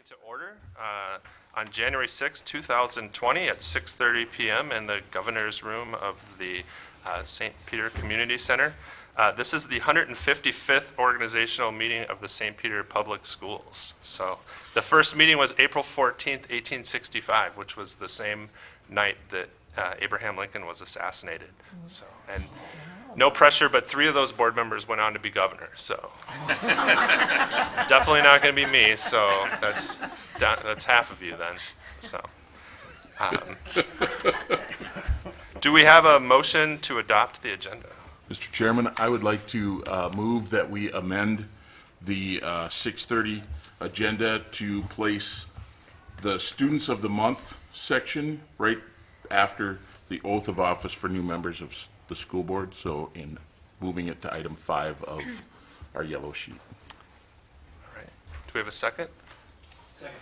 Meeting to order on January 6, 2020 at 6:30 p.m. in the Governor's Room of the St. Peter Community Center. This is the 155th organizational meeting of the St. Peter Public Schools. So the first meeting was April 14th, 1865, which was the same night that Abraham Lincoln was assassinated. So, and no pressure, but 3 of those board members went on to be governor. So definitely not going to be me. So that's half of you then. So do we have a motion to adopt the agenda? Mr. Chairman, I would like to move that we amend the 6:30 agenda to place the Students of the Month section right after the oath of office for new members of the school board, so in moving it to item 5 of our yellow sheet. All right. Do we have a second? Second.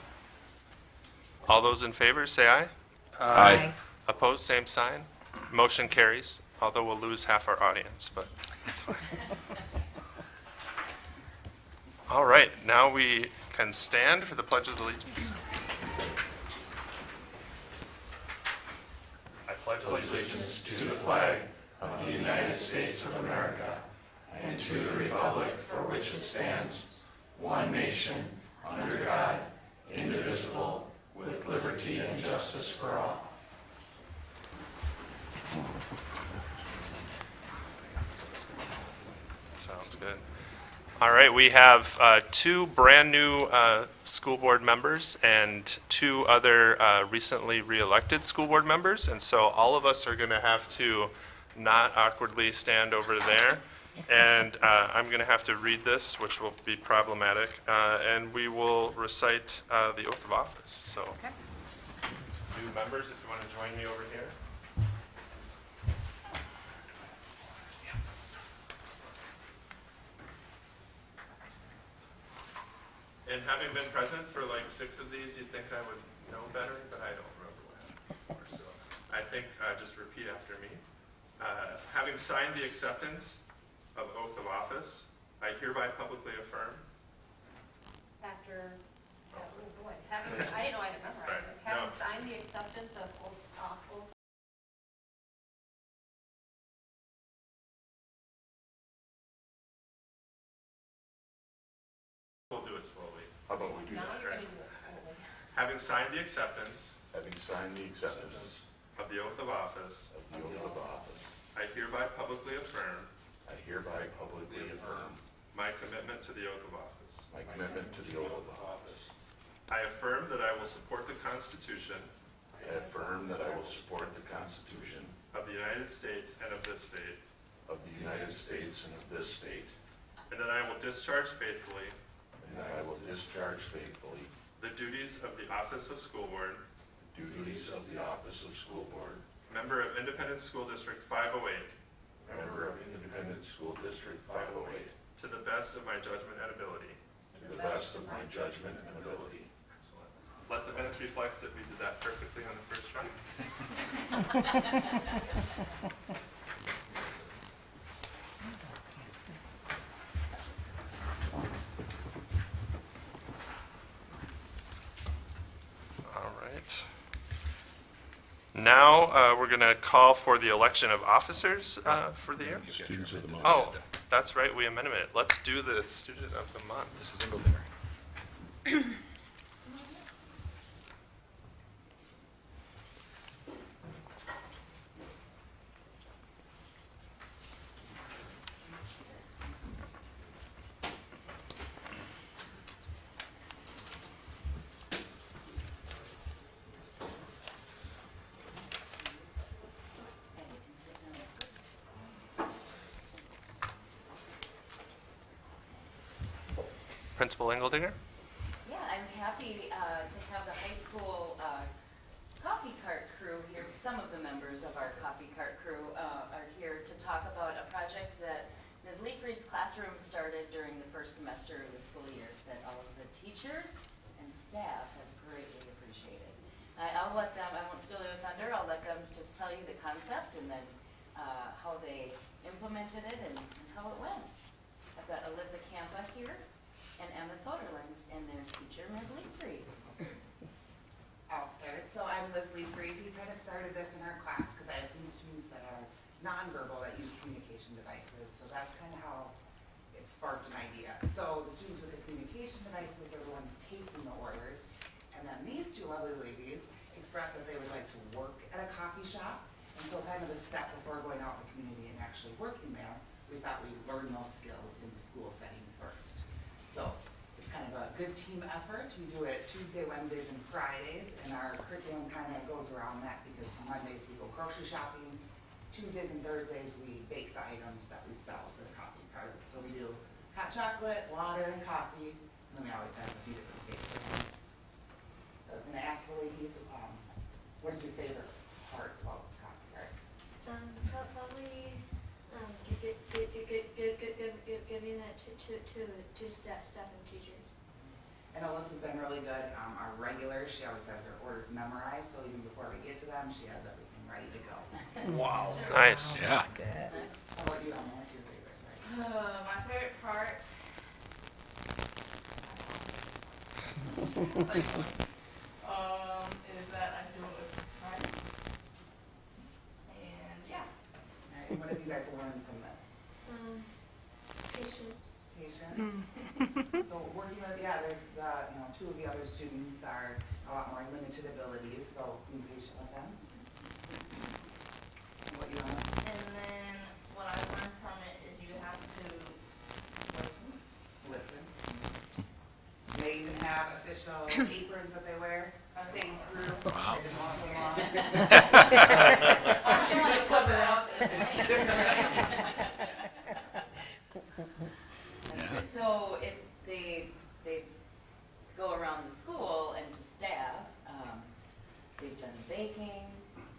All those in favor, say aye. Aye. Opposed, same sign. Motion carries, although we'll lose half our audience, but it's fine. All right, now we can stand for the Pledge of Allegiance. I pledge allegiance to the flag of the United States of America and to the republic for which it stands, one nation, under God, indivisible, with liberty and justice for all. Sounds good. All right, we have 2 brand new school board members and 2 other recently re-elected school board members, and so all of us are going to have to not awkwardly stand over there, and I'm going to have to read this, which will be problematic, and we will recite the oath of office. So, okay. New members, if you want to join me over here. And having been present for like 6 of these, you'd think I would know better, but I don't remember what happened before. So I think just repeat after me. Having signed the acceptance of oath of office, I hereby publicly affirm. I didn't know I had memorized it. Having signed the acceptance of oath of office. We'll do it slowly. How about we do Now that? you're going to do it slowly. Having signed the acceptance Having signed the acceptance of the oath of office, of the oath of office, I hereby publicly affirm I hereby publicly affirm my commitment to the oath of office. my commitment to the oath of office. I affirm that I will support the Constitution I affirm that I will support the Constitution of the United States and of this state, of the United States and of this state, and that I will discharge faithfully and that I will discharge faithfully the duties of the office of school board, the duties of the office of school board, member of Independent School District 508, member of Independent School District 508, to the best of my judgment and ability. to the best of my judgment and ability. Excellent. Let the minutes reflect that we did that perfectly on the first try. All right. Now we're going to call for the election of officers for the year. Students of the month. Oh, that's right, we amended it. Let's do the student of the month. Mrs. Engeldinger. Principal Engeldinger? Yeah, I'm happy to have the high school coffee cart crew here. Some of the members of our coffee cart crew are here to talk about a project that Ms. Leifried's classroom started during the first semester of the school year that all of the teachers and staff have greatly appreciated. I'll let them, I won't steal their thunder, I'll let them just tell you the concept and then how they implemented it and how it went. I've got Alyssa Campa here. and Emma Soderland, and their teacher, Ms. Leafried. I'll start. So I'm Liz Leafried. We kind of started this in our class because I have some students that are nonverbal that use communication devices. So that's kind of how it sparked an idea. So the students with the communication devices are the ones taking the orders. And then these two lovely ladies expressed that they would like to work at a coffee shop. And so kind of the step before going out in the community and actually working there, we thought we'd learn those skills in the school setting first. So it's kind of a good team effort. We do it Tuesday, Wednesdays, and Fridays, and our curriculum kind of goes around that because Mondays we go grocery shopping, Tuesdays and Thursdays we bake the items that we sell for the coffee cart. So we do hot chocolate, water, and coffee, and then we always have a few different bakers. So I was going to ask the ladies, what is your favorite part about the coffee cart? Probably giving that to staff and teachers. And Alyssa's been really good. Our regulars, she always has her orders memorized, so even before we get to them, she has everything ready to go. Wow. Nice. Yeah. How about you, Emma? What's your favorite part? My favorite part is that I do it with pride. And yeah. All right, and what have you guys learned from this? Patience. Patience. So working with, there's the, two of the other students are a lot more limited abilities, so being patient with them. And what you Emma? And then what I learned from it is you have to Listen. They even have official aprons that they wear, saying screw. Wow. They didn't want to go on. I'm trying to cover it up. That's good. So if they go around the school and to staff, they've done baking,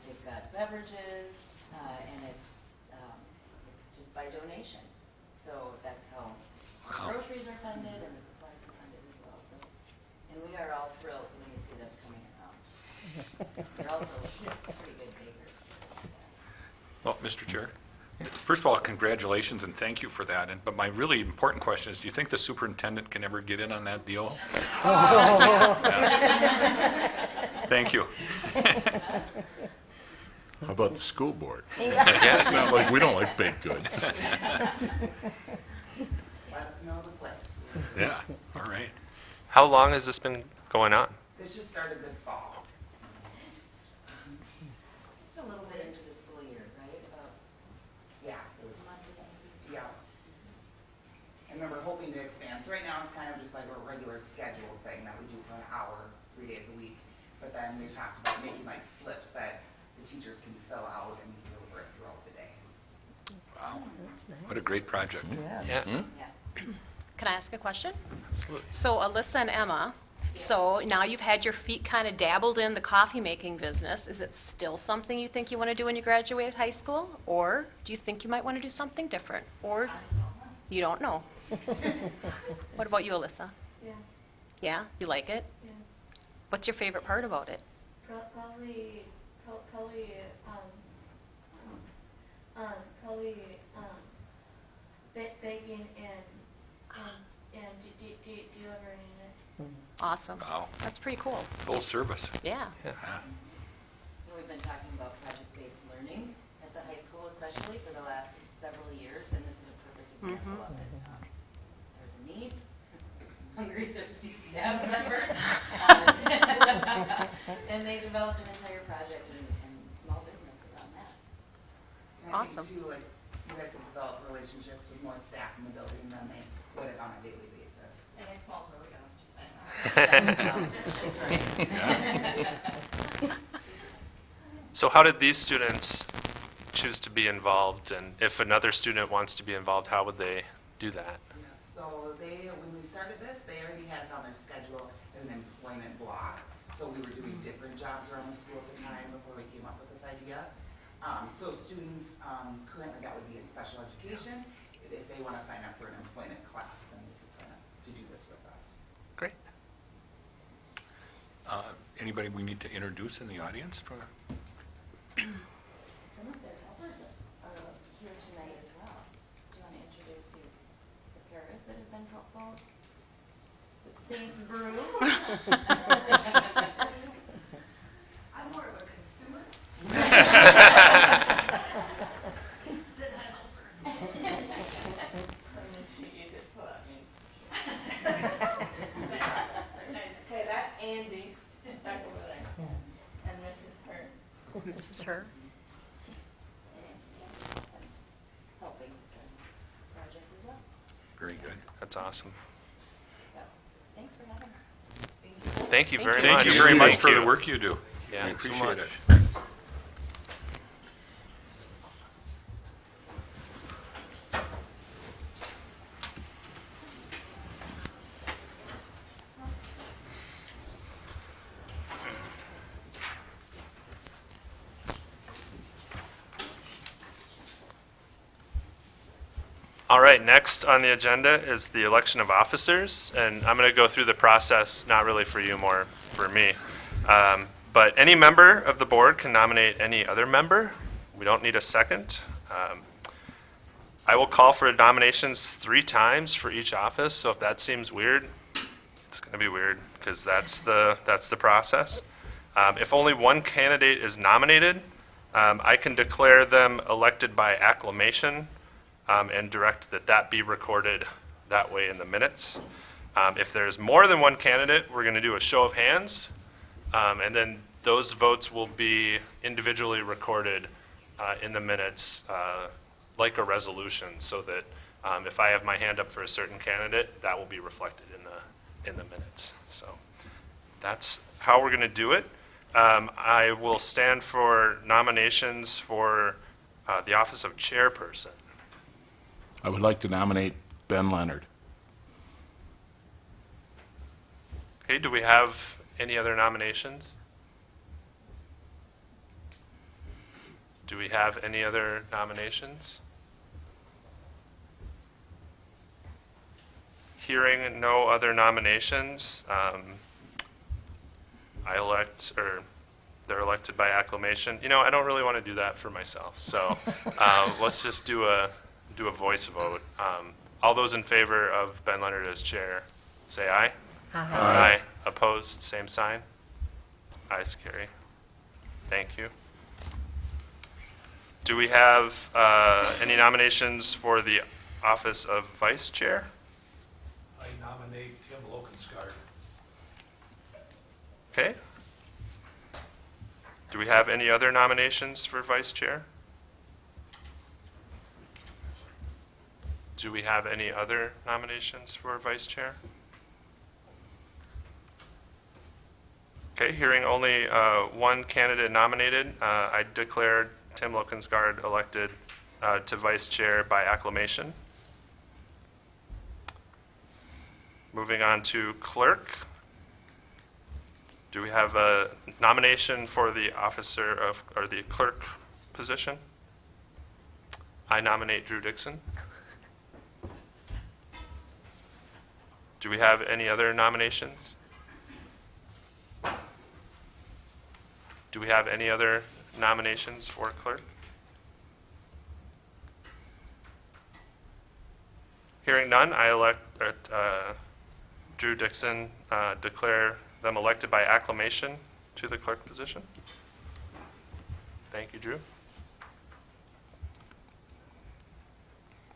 they've got beverages, and it's just by donation. So that's how Wow. groceries are funded and the supplies are funded as well. So, and we are all thrilled when we see them coming around. They're also pretty good bakers. Well, Mr. Chair, first of all, congratulations and thank you for that. But my really important question is, do you think the superintendent can ever get in on that deal? Thank you. How about the school board? Yeah. It's not like we don't like baked goods. Let us know the place. Yeah, all right. How long has this been going on? This just started this fall. Just a little bit into the school year, right? About Yeah, it was, a month ago. yeah. And then we're hoping to expand. So right now it's kind of just like a regular scheduled thing that we do for an hour, 3 days a week. But then we talked about making like slips that the teachers can fill out and deliver it throughout the day. Wow. What a great project. Yeah. Yeah. Can I ask a question? So Alyssa and Emma, so now you've had your feet kind of dabbled in the coffee making business. Is it still something you think you want to do when you graduate high school? Or do you think you might want to do something different? Or you don't know? What about you, Alyssa? Yeah. Yeah, you like it? Yeah. What's your favorite part about it? Probably baking and delivering it. Awesome. Wow. That's pretty cool. Full service. Yeah. Yeah. And we've been talking about project-based learning at the high school especially for the last several years, and this is a perfect example of it. There's a need, hungry, thirsty staff members. And they developed an entire project and small business around that. And I Awesome. think too, like, you guys have developed relationships with more staff in the building than they would have on a daily basis. And it smells really good, I was just saying that. That's right. So how did these students choose to be involved? And if another student wants to be involved, how would they do that? Yeah, so when we started this, they already had it on their schedule as an employment block. So we were doing different jobs around the school at the time before we came up with this idea. So students, currently that would be in special education. If they want to sign up for an employment class, then they could sign up to do this with us. Great. Anybody we need to introduce in the audience? Some of their helpers are here tonight as well. Do you want to introduce the paras that have been helpful? Saints Brew. I'm more of a consumer. Than a helper. And then she eats it, so that means. Okay, that's Andy, back over there. And this is her. This is her. And this is helping with the project as well. Very good. That's awesome. So, thanks for having us. Thank you very much. Thank you very much Thank for you. the work you do. Yeah, We so appreciate much. it. All right, next on the agenda is the election of officers, and I'm going to go through the process, not really for you, more for me. But any member of the board can nominate any other member. We don't need a second. I will call for nominations 3 times for each office, so if that seems weird, it's going to be weird, because that's the process. If only one candidate is nominated, I can declare them elected by acclamation, and direct that that be recorded that way in the minutes. If there's more than one candidate, we're going to do a show of hands, and then those votes will be individually recorded in the minutes like a resolution, so that if I have my hand up for a certain candidate, that will be reflected in the minutes. So that's how we're going to do it. I will stand for nominations for the office of chairperson. I would like to nominate Ben Leonard. Okay, do we have any other nominations? Do we have any other nominations? Hearing no other nominations, they're elected by acclamation. You know, I don't really want to do that for myself, so let's just do a voice vote. All those in favor of Ben Leonard as chair, say aye. Aye. Opposed, same sign. Ayes carry. Thank you. Do we have any nominations for the office of vice chair? I nominate Tim Lokensgaard. Okay. Do we have any other nominations for vice chair? Do we have any other nominations for vice chair? Okay, hearing only one candidate nominated, I declare Tim Lokensgaard elected to vice chair by acclamation. Moving on to clerk. Do we have a nomination for the officer of, or the clerk position? I nominate Drew Dixon. Do we have any other nominations? Do we have any other nominations for clerk? Hearing none, I elect Drew Dixon, declare them elected by acclamation to the clerk position. Thank you, Drew.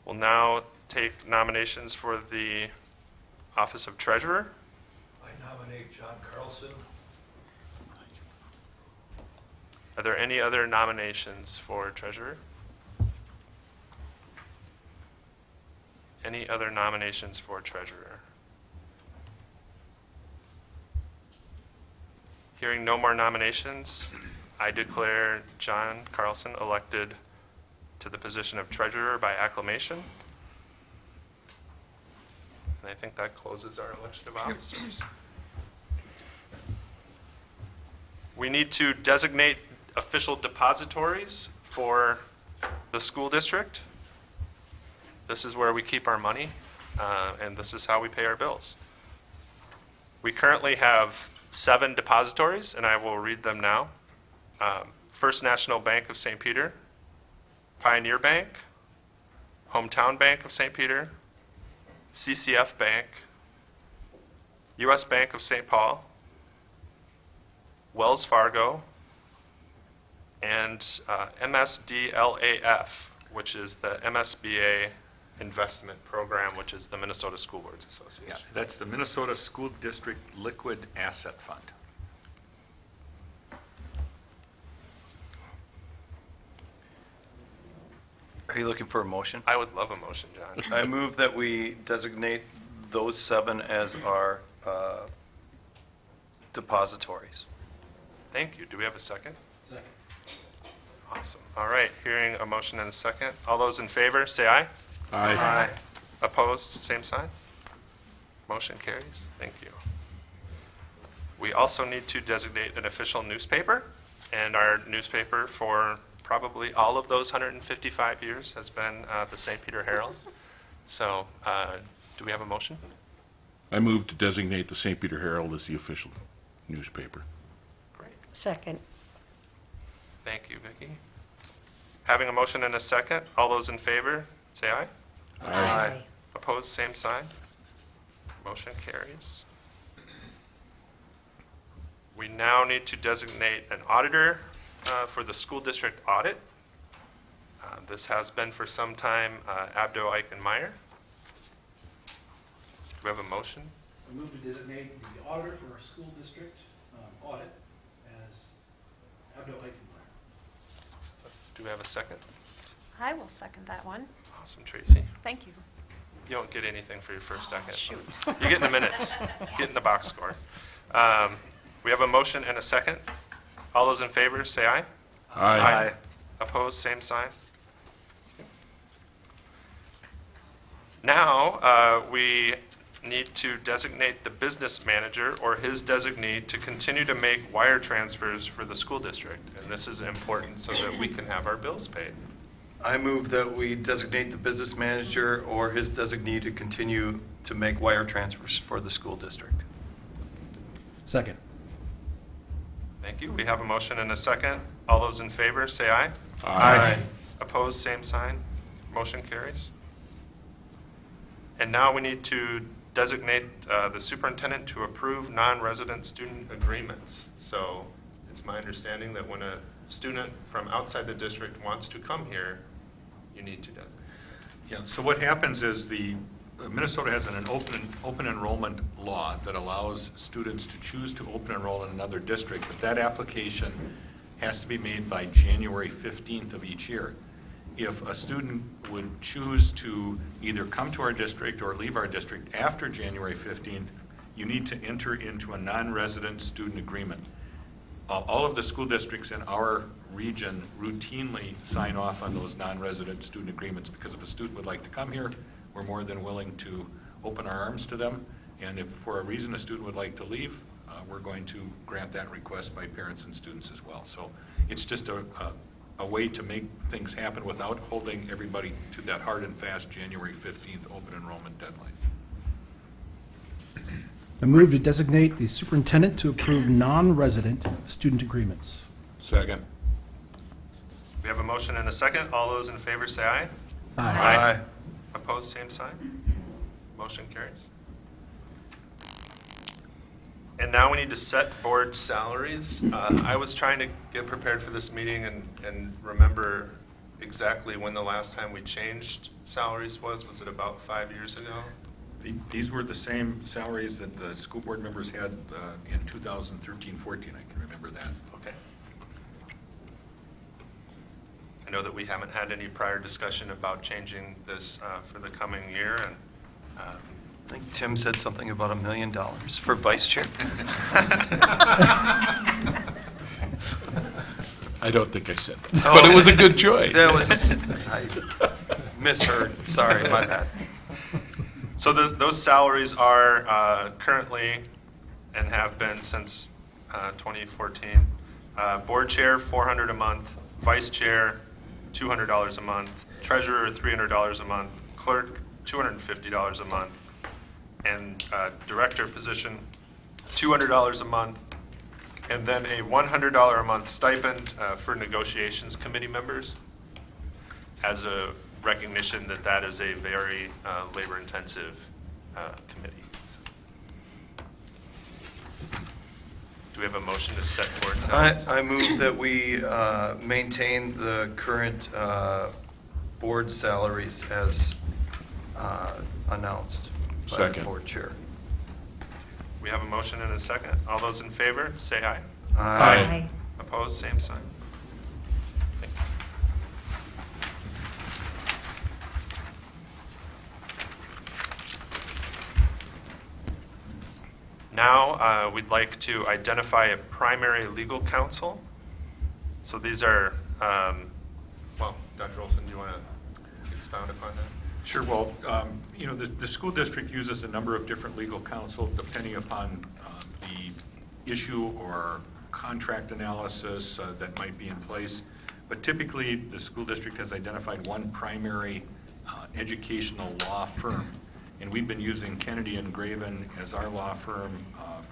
We'll now take nominations for the office of treasurer. I nominate John Carlson. Are there any other nominations for treasurer? Any other nominations for treasurer? Hearing no more nominations, I declare John Carlson elected to the position of treasurer by acclamation. And I think that closes our election of officers. We need to designate official depositories for the school district. This is where we keep our money, and this is how we pay our bills. We currently have 7 depositories, and I will read them now. First National Bank of St. Peter, Pioneer Bank, Hometown Bank of St. Peter, CCF Bank, U.S. Bank of St. Paul, Wells Fargo, and MSDLAF, which is the MSBA Investment Program, which is the Minnesota School Boards Association. Yeah, that's the Minnesota School District Liquid Asset Fund. Are you looking for a motion? I would love a motion, John. I move that we designate those 7 as our depositories. Thank you. Do we have a second? Second. Awesome. All right, hearing a motion and a second. All those in favor, say aye. Aye. Opposed, same sign. Motion carries. Thank you. We also need to designate an official newspaper, and our newspaper for probably all of those 155 years has been the St. Peter Herald. So do we have a motion? I move to designate the St. Peter Herald as the official newspaper. Great. Second. Thank you, Vicki. Having a motion and a second, all those in favor, say aye. Aye. Opposed, same sign. Motion carries. We now need to designate an auditor for the school district audit. This has been for some time Abdo Eichenmeyer. Do we have a motion? I move to designate the auditor for our school district audit as Abdo Eichenmeyer. Do we have a second? I will second that one. Awesome, Tracy. Thank you. You don't get anything for your first second. Shoot. You get in the minutes. Get in the box score. We have a motion and a second. All those in favor, say aye. Aye. Opposed, same sign. Now, we need to designate the business manager or his designee to continue to make wire transfers for the school district. And this is important so that we can have our bills paid. I move that we designate the business manager or his designee to continue to make wire transfers for the school district. Second. Thank you. We have a motion and a second. All those in favor, say aye. Aye. Opposed, same sign. Motion carries. And now we need to designate the superintendent to approve non-resident student agreements. So it's my understanding that when a student from outside the district wants to come here, you need to designate. Yeah, so what happens is Minnesota has an open enrollment law that allows students to choose to open enroll in another district, but that application has to be made by January 15th of each year. If a student would choose to either come to our district or leave our district after January 15th, you need to enter into a non-resident student agreement. All of the school districts in our region routinely sign off on those non-resident student agreements because if a student would like to come here, we're more than willing to open our arms to them. And if for a reason a student would like to leave, we're going to grant that request by parents and students as well. So it's just a way to make things happen without holding everybody to that hard and fast January 15th open enrollment deadline. I move to designate the superintendent to approve non-resident student agreements. Second. We have a motion and a second. All those in favor say aye. Aye. Opposed, same sign. Motion carries. And now we need to set board salaries. I was trying to get prepared for this meeting and remember exactly when the last time we changed salaries was. Was it about 5 years ago? These were the same salaries that the school board members had in 2013-14. I can remember that. Okay. I know that we haven't had any prior discussion about changing this for the coming year, and I think Tim said something about $1 million for vice chair. I don't think I said that, but it was a good choice. That was, I misheard. Sorry, my bad. so those salaries are currently and have been since 2014. Board chair, $400 a month. Vice chair, $200 a month. Treasurer, $300 a month. Clerk, $250 a month. And director position, $200 a month. And then a $100 a month stipend for negotiations committee members as a recognition that that is a very labor-intensive committee. Do we have a motion to set board salaries? I move that we maintain the current board salaries as announced by the Second. board chair. We have a motion and a second. All those in favor, say aye. Aye. Opposed, same sign. Thank you. Now, we'd like to identify a primary legal counsel. So these are, well, Dr. Olson, do you want to expound upon that? Sure, well, you know, the school district uses a number of different legal counsel depending upon the issue or contract analysis that might be in place. But typically, the school district has identified one primary educational law firm. And we've been using Kennedy and Graven as our law firm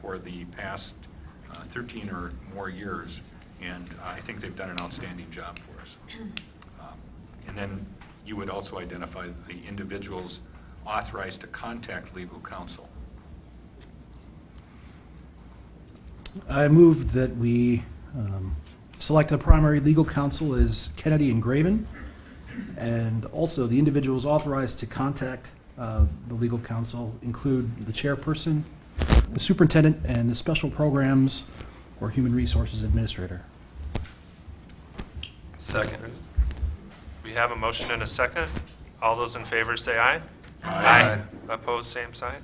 for the past 13 or more years. And I think they've done an outstanding job for us. And then you would also identify the individuals authorized to contact legal counsel. I move that we select the primary legal counsel as Kennedy and Graven, and also the individuals authorized to contact the legal counsel include the chairperson, the superintendent, and the special programs or human resources administrator. Second. We have a motion and a second. All those in favor say aye. Aye. Opposed, same sign.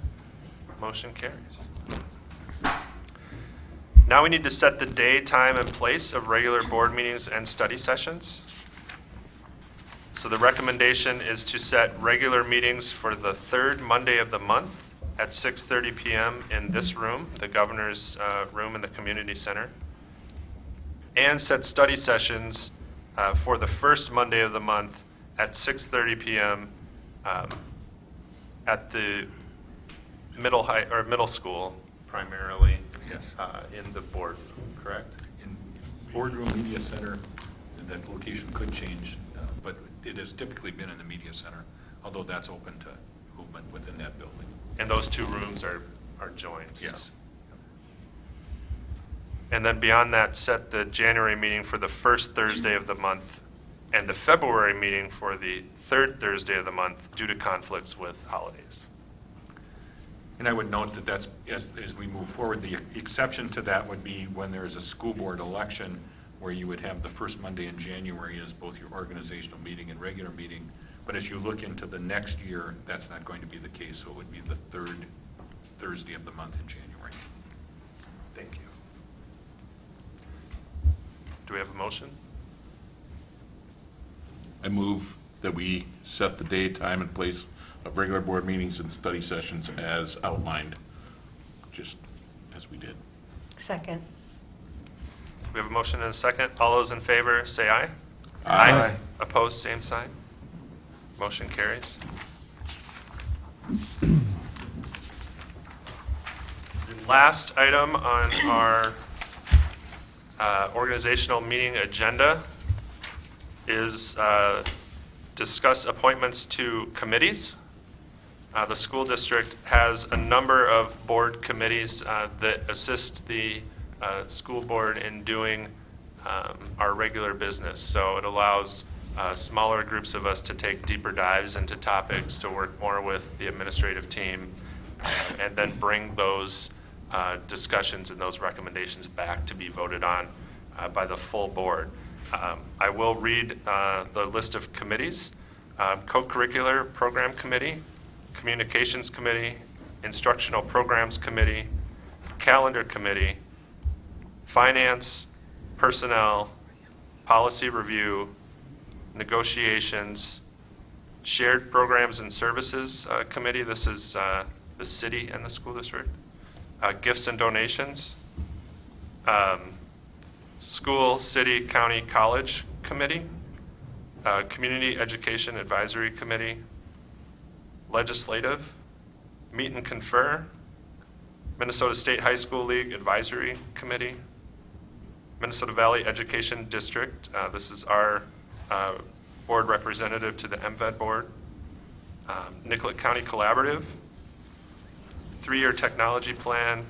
Motion carries. Now we need to set the day, time, and place of regular board meetings and study sessions. So the recommendation is to set regular meetings for the third Monday of the month at 6:30 PM in this room, the governor's room in the community center, and set study sessions for the first Monday of the month at 6:30 PM at the middle school primarily. Yes. In the board, correct? In boardroom, media center, that location could change, but it has typically been in the media center, although that's open to movement within that building. And those two rooms are joined. so. Yes. And then beyond that, set the January meeting for the first Thursday of the month and the February meeting for the third Thursday of the month due to conflicts with holidays. And I would note that that's, as we move forward, the exception to that would be when there's a school board election where you would have the first Monday in January as both your organizational meeting and regular meeting. But as you look into the next year, that's not going to be the case, so it would be the third Thursday of the month in January. Thank you. Do we have a motion? I move that we set the day, time, and place of regular board meetings and study sessions as outlined, just as we did. Second. We have a motion and a second. All those in favor, say aye. Aye. Opposed, same sign. Motion carries. The last item on our organizational meeting agenda is discuss appointments to committees. The school district has a number of board committees that assist the school board in doing our regular business. So it allows smaller groups of us to take deeper dives into topics, to work more with the administrative team, and then bring those discussions and those recommendations back to be voted on by the full board. I will read the list of committees. Co-curricular Program Committee, Communications Committee, Instructional Programs Committee, Calendar Committee, Finance, Personnel, Policy Review, Negotiations, Shared Programs and Services Committee, this is the city and the school district, Gifts and Donations, School, City, County, College Committee, Community Education Advisory Committee, Legislative, Meet and Confer, Minnesota State High School League Advisory Committee, Minnesota Valley Education District, this is our board representative to the MVED board, Nicollet County Collaborative, 3-year technology plan,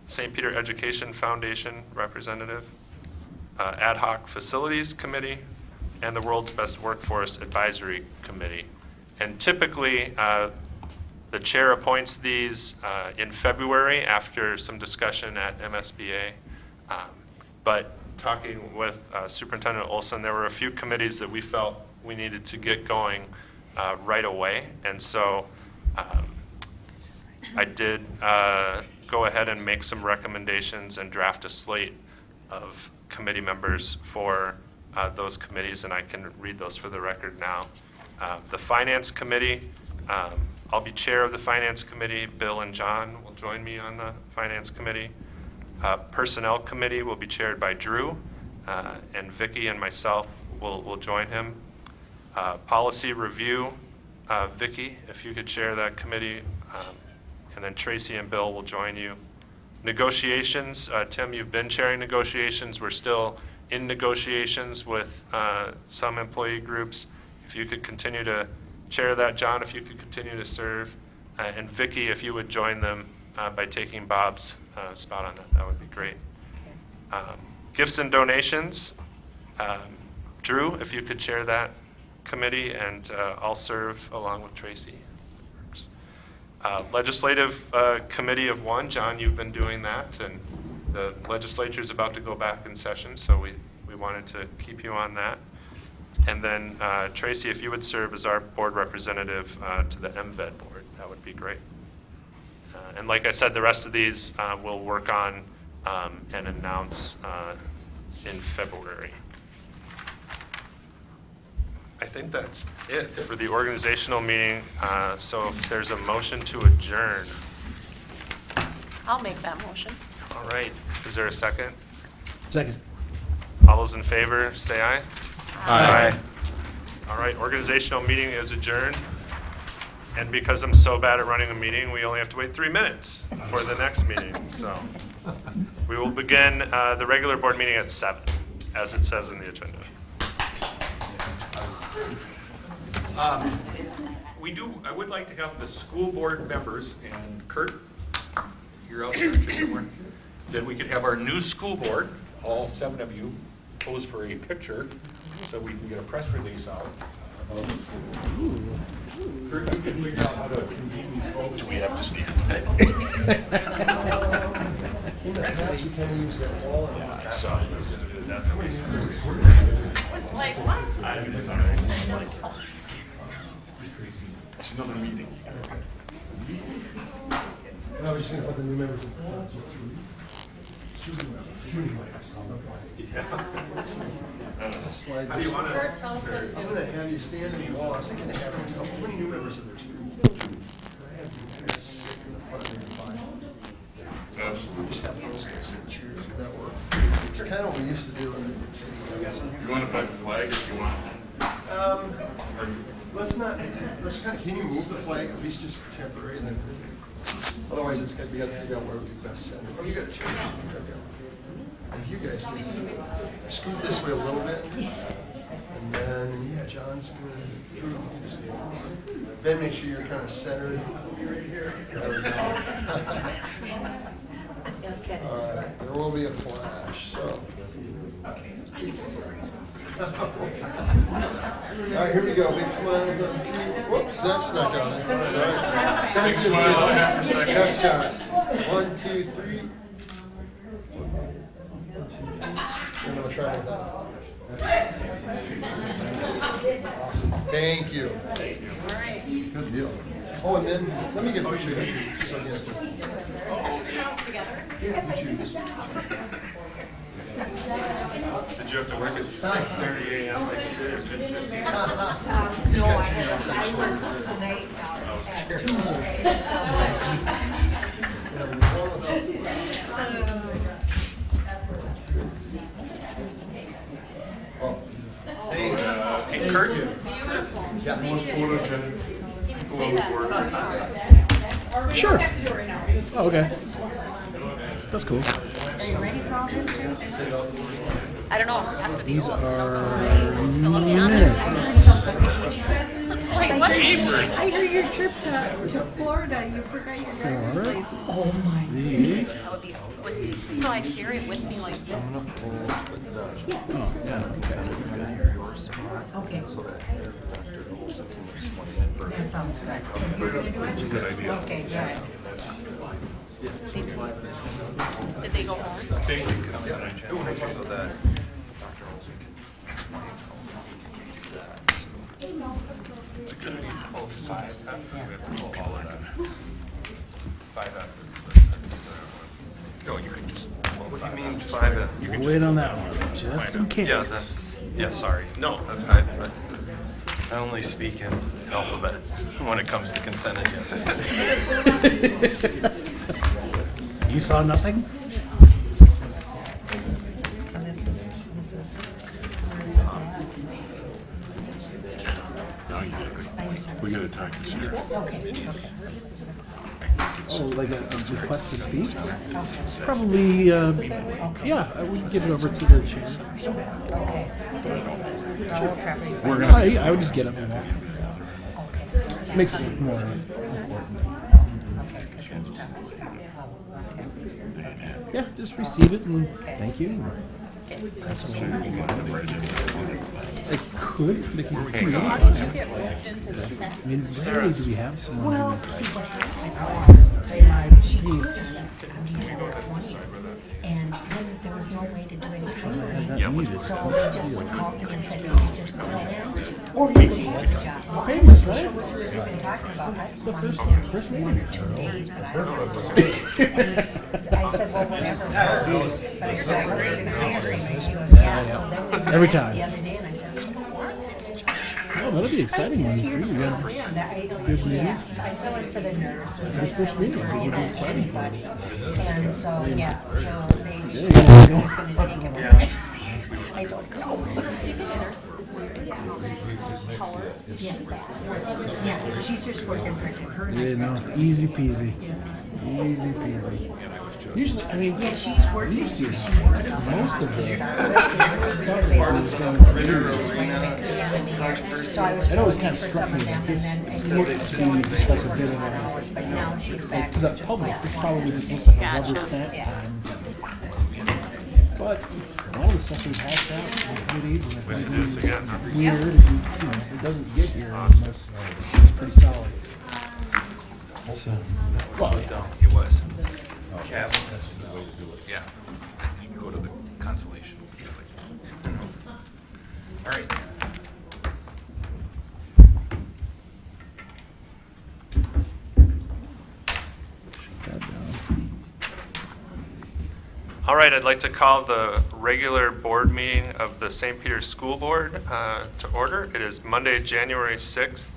St. Peter Education Foundation representative, Ad hoc Facilities Committee, and the World's Best Workforce Advisory Committee. And typically, the chair appoints these in February after some discussion at MSBA. But talking with Superintendent Olson, there were a few committees that we felt we needed to get going right away. And so I did go ahead and make some recommendations and draft a slate of committee members for those committees, and I can read those for the record now. The Finance Committee, I'll be chair of the Finance Committee. Bill and John will join me on the Finance Committee. Personnel Committee will be chaired by Drew, and Vicki and myself will join him. Policy Review, Vicki, if you could chair that committee, and then Tracy and Bill will join you. Negotiations, Tim, you've been chairing negotiations. We're still in negotiations with some employee groups. If you could continue to chair that, John, if you could continue to serve, and Vicki, if you would join them by taking Bob's spot on that, that would be great. Gifts and donations, Drew, if you could chair that committee, and I'll serve along with Tracy. Legislative Committee of One, John, you've been doing that, and the legislature's about to go back in session, so we wanted to keep you on that. And then Tracy, if you would serve as our board representative to the MVED board, that would be great. And like I said, the rest of these we'll work on and announce in February. I think that's it for the organizational meeting. So if there's a motion to adjourn. I'll make that motion. All right. Is there a second? Second. All those in favor, say aye. Aye. All right, organizational meeting is adjourned. And because I'm so bad at running a meeting, we only have to wait 3 minutes for the next meeting. So we will begin the regular board meeting at 7, as it says in the agenda. I would like to have the school board members, and Kurt, you're out there, aren't you, somewhere? Then we could have our new school board, all 7 of you, pose for a picture so we can get a press release out. Kurt, you can figure out how to convene these folks. Do we have to stand? I was like, what? It's another meeting. I was just going to put the new members. Slide How do you want us? I'm going to have you stand in the wall. I was thinking of having how many new members in there? I have you kind of sit in the front of the file. Just have those guys sit in chairs. Would that work? It's kind of what we used to do in the city. You want to plant the flag if you want? Let's kind of, can you move the flag at least just for temporary? And then, otherwise, it's going to be, got to figure out where would be best center. Oh, you got a chair. Okay. And you guys can scoot this way a little bit. And then, yeah, John's good. Drew, you just Ben, make sure you're kind of centered. Right here. There we go. Okay. All right, there will be a flash, so. All right, here we go. Big smiles on the cue. Whoops, that snuck out. All right. Big smile. Yes, John. 1, 2, 3. I'm gonna try with that. Awesome. Thank you. All right. Good deal. Oh, and then let me get a picture of you. So yes. Together? Yeah, you choose. Did you have to work at 6:30 a.m. like you did, or 6:15? No, I work tonight Hey, Kurt, Sure. Oh, okay. That's cool. I don't know, after the These old. are Still looking on it. minutes. It's like, what? I hear your trip to Florida, you forgot your driver's license. Oh, my. That would be, so I carry it with me like this. Okay. That sounds good. So you're gonna do it? Good idea. Okay, good. Did they go home? So that No, you can just. What do you mean 5F? We'll wait on that one, just in case. Yeah, that's, yeah, sorry. No, that's I only speak in alphabet when it comes to consent agenda. You saw nothing? So this is. Now you did. We gotta talk to Sarah. Okay, okay. Oh, like a request to speak? Probably, yeah, I would give it over to the chair. Okay. So we'll probably. We're gonna, I would just get up and walk. Okay. Makes it more important. Okay, 'cause it's done. Oh, okay. Yeah, just receive it and thank you. Pass it along. I could, make it easy. I mean, rarely do we have someone Well, who's see like, what happened was, she called Jeez. me on December 20th, and then there was no way to do any paperwork. that needed. So we just called him and said, can you just fill in? Or you could have the job. Well, Painless, right? Which we've been talking about, I just the wanted first to do meeting. 1 or 2 days, but I don't know. And I said, well, whatever works. But I said, we're going to hire him, and she goes, yeah. So then we met Every time. the other day, and I said, I don't want this job. Oh, that'll be exciting one for you. You got good news. Yes, I fill in for the nurses. Your first meeting, it'll be exciting for you. And so, yeah, so they, Yeah, she's you gotta go. gonna take it away. I don't know. Speaking of nurses, is Mary Powers, is she back? Yeah, she's just working for her. and I Yeah, no, easy peasy. Easy peasy. Usually, I mean, Yeah, she's working. we've seen She works most of the stuff. stuff So I was it always going kind in of for struck some me of them, that this and then. looks to be just like a bit of a, But now she's like back. to the public, this probably just looks like a rubber stamp time. But a lot of the stuff we've hashed out, like goodies, and we have to do this again, huh? weird, and, you know, it doesn't get here unless it's pretty solid. So, well, It was. Cap. That's the way to do it. Yeah. You go to the consolation. All right. All right, I'd like to call the regular board meeting of the St. Peter's School Board to order. It is Monday, January 6th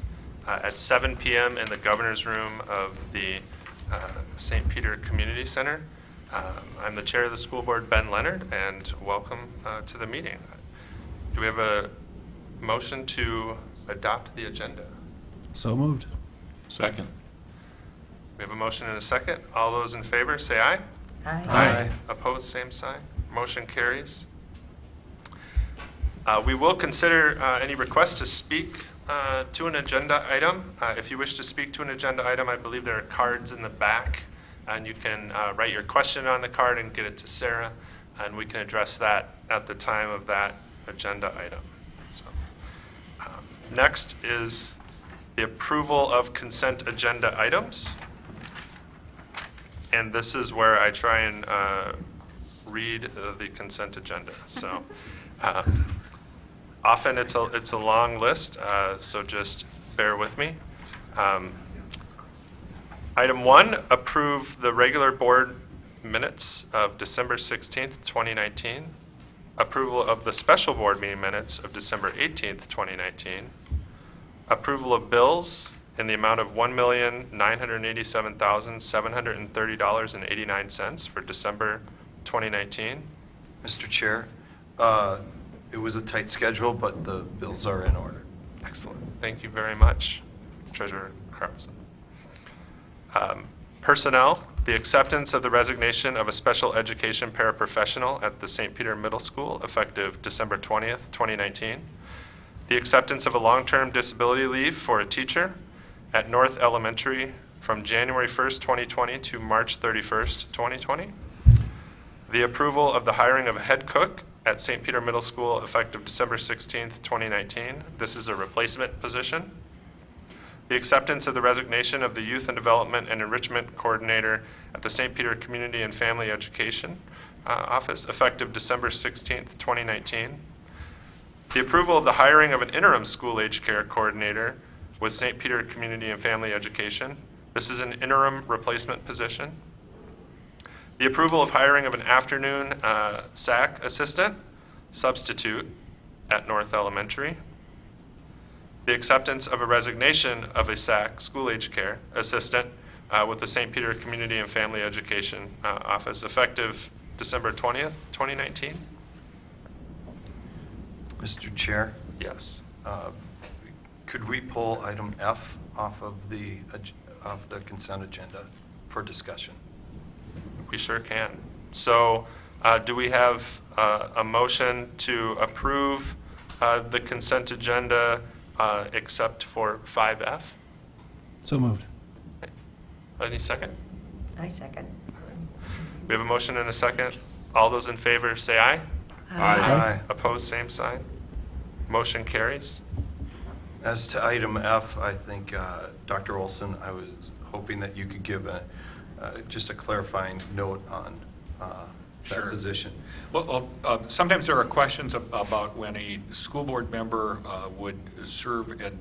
at 7 p.m. in the Governor's Room of the St. Peter Community Center. I'm the chair of the school board, Ben Leonard, and welcome to the meeting. Do we have a motion to adopt the agenda? so moved. second. We have a motion and a second. All those in favor, say aye. Aye. Opposed, same sign. Motion carries. We will consider any requests to speak to an agenda item. If you wish to speak to an agenda item, I believe there are cards in the back, and you can write your question on the card and get it to Sarah, and we can address that at the time of that agenda item. So, next is the approval of consent agenda items. And this is where I try and read the consent agenda. So often it's a long list, so just bear with me. Item 1, approve the regular board minutes of December 16th, 2019. Approval of the special board meeting minutes of December 18th, 2019. Approval of bills in the amount of $1,987,730.89 for December 2019. Mr. Chair, it was a tight schedule, but the bills are in order. Excellent. Thank you very much, Treasurer Carlson. Personnel, the acceptance of the resignation of a special education paraprofessional at the St. Peter Middle School effective December 20th, 2019. The acceptance of a long-term disability leave for a teacher, at North Elementary from January 1st, 2020 to March 31st, 2020. The approval of the hiring of a head cook at St. Peter Middle School effective December 16th, 2019. This is a replacement position. The acceptance of the resignation of the Youth and Development and Enrichment Coordinator at the St. Peter Community and Family Education Office effective December 16th, 2019. The approval of the hiring of an interim school age care coordinator with St. Peter Community and Family Education. This is an interim replacement position. The approval of hiring of an afternoon SAC assistant substitute at North Elementary. The acceptance of a resignation of a SAC school age care assistant with the St. Peter Community and Family Education Office effective December 20th, 2019. Mr. Chair, Yes. could we pull item F off of the consent agenda for discussion? We sure can. So do we have a motion to approve the consent agenda except for 5F? So moved. Any second? I second. We have a motion and a second. All those in favor say aye. Aye. Opposed, same sign. Motion carries. As to item F, I think, Dr. Olson, I was hoping that you could give just a clarifying note on that position. Well, sometimes there are questions about when a school board member would serve at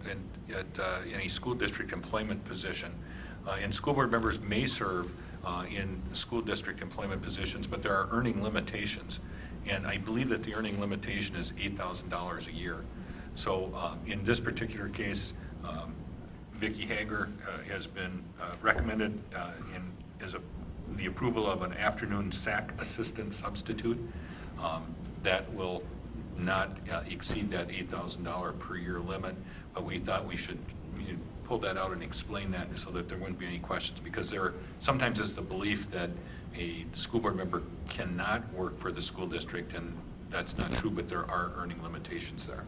any school district employment position. And school board members may serve in school district employment positions, but there are earning limitations. And I believe that the earning limitation is $8,000 a year. So in this particular case, Vicki Hager has been recommended as the approval of an afternoon SAC assistant substitute that will not exceed that $8,000 per year limit, but we thought we should pull that out and explain that so that there wouldn't be any questions, because there sometimes is the belief that a school board member cannot work for the school district, and that's not true, but there are earning limitations there.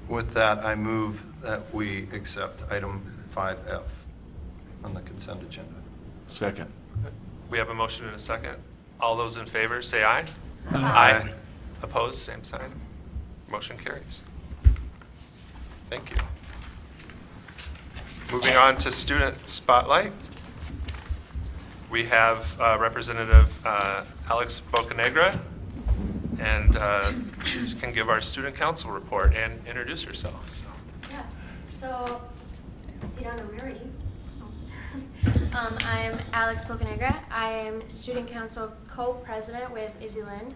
With that, I move that we accept item 5F on the consent agenda. Second. We have a motion and a second. All those in favor say aye. Aye. Opposed, same sign. Motion carries. Thank you. Moving on to student spotlight. We have Representative Alex Bocanegra, and she can give our student council report and introduce herself. So. Yeah, so, you don't know me already. I'm Alex Bocanegra. I am student council co-president with Izzy Lind.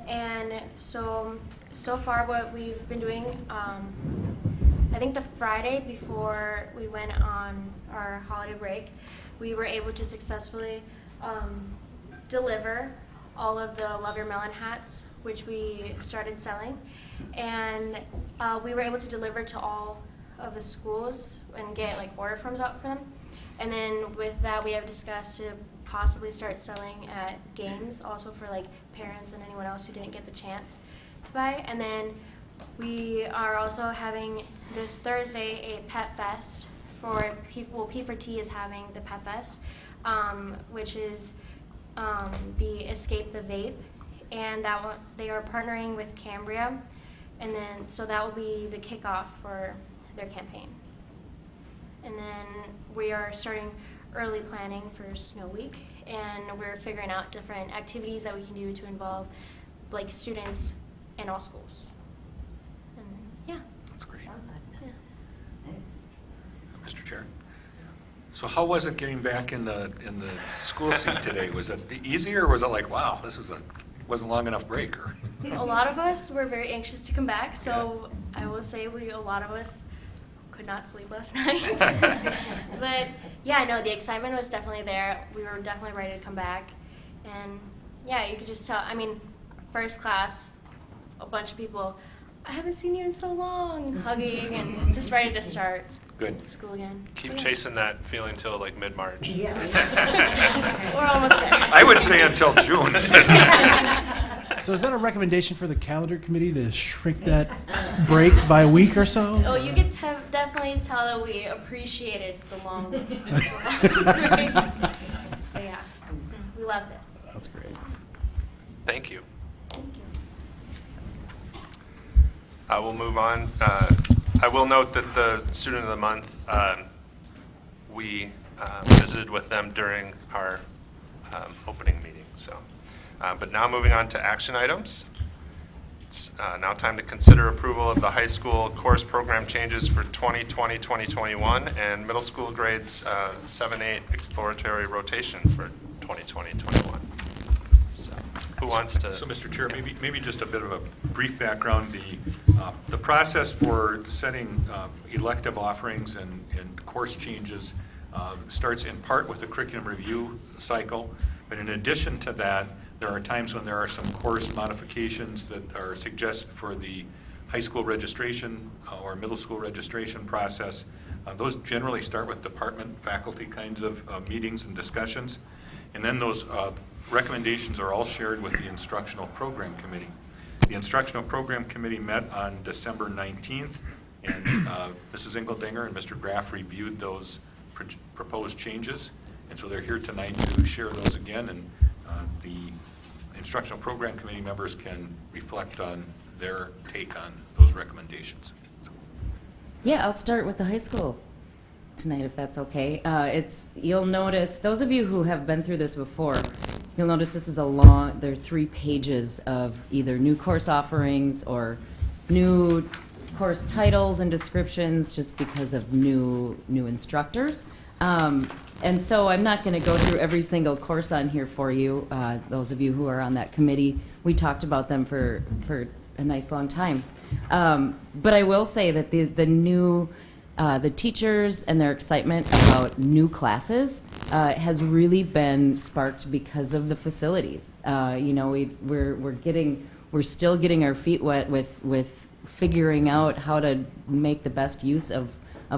And so far what we've been doing, I think the Friday before we went on our holiday break, we were able to successfully deliver all of the Love Your Melon hats, which we started selling. And we were able to deliver to all of the schools and get order forms out for them. And then with that, we have discussed to possibly start selling at games, also for parents and anyone else who didn't get the chance to buy. And then we are also having this Thursday a Pet Fest for people. P4T is having the Pet Fest, which is the Escape the Vape, and that one, they are partnering with Cambria, and then so that will be the kickoff for their campaign. And then we are starting early planning for Snow Week, and we're figuring out different activities that we can do to involve students in all schools. And yeah. That's great. Yeah. Mr. Chair. So how was it getting back in the school seat today? Was it easier, or was it wow, this wasn't long enough break? Or? A lot of us were very anxious to come back, so I will say a lot of us could not sleep last night. But yeah, no, the excitement was definitely there. We were definitely ready to come back. And yeah, you could just tell, first class, a bunch of people, I haven't seen you in so long, hugging and just ready to start Good. school again. Keep chasing that feeling till mid-March. Yeah. We're almost there. I would say until June. So is that a recommendation for the calendar committee to shrink that break by a week or so? Oh, you get to definitely tell that we appreciated the long break. But yeah, we loved it. That's great. Thank you. Thank you. We'll move on. I will note that the Student of the Month, we visited with them during our opening meeting. So, but now moving on to action items. It's now time to consider approval of the high school course program changes for 2020-2021 and middle school grades 7-8 exploratory rotation for 2020-21. So, who wants to? So, Mr. Chair, maybe just a bit of a brief background. The process for setting elective offerings and course changes starts in part with the curriculum review cycle, but in addition to that, there are times when there are some course modifications that are suggested for the high school registration or middle school registration process. Those generally start with department, faculty kinds of meetings and discussions, and then those recommendations are all shared with the Instructional Program Committee. The Instructional Program Committee met on December 19th, and Mrs. Engeldinger and Mr. Graff reviewed those proposed changes, and so they're here tonight to share those again, and the Instructional Program Committee members can reflect on their take on those recommendations. Yeah, I'll start with the high school tonight, if that's okay. You'll notice, those of you who have been through this before, you'll notice this is there are 3 pages of either new course offerings or new course titles and descriptions just because of new instructors. And so I'm not going to go through every single course on here for you. Those of you who are on that committee, we talked about them for a nice long time. But I will say that the teachers and their excitement about new classes has really been sparked because of the facilities. We're still getting our feet wet with figuring out how to make the best use of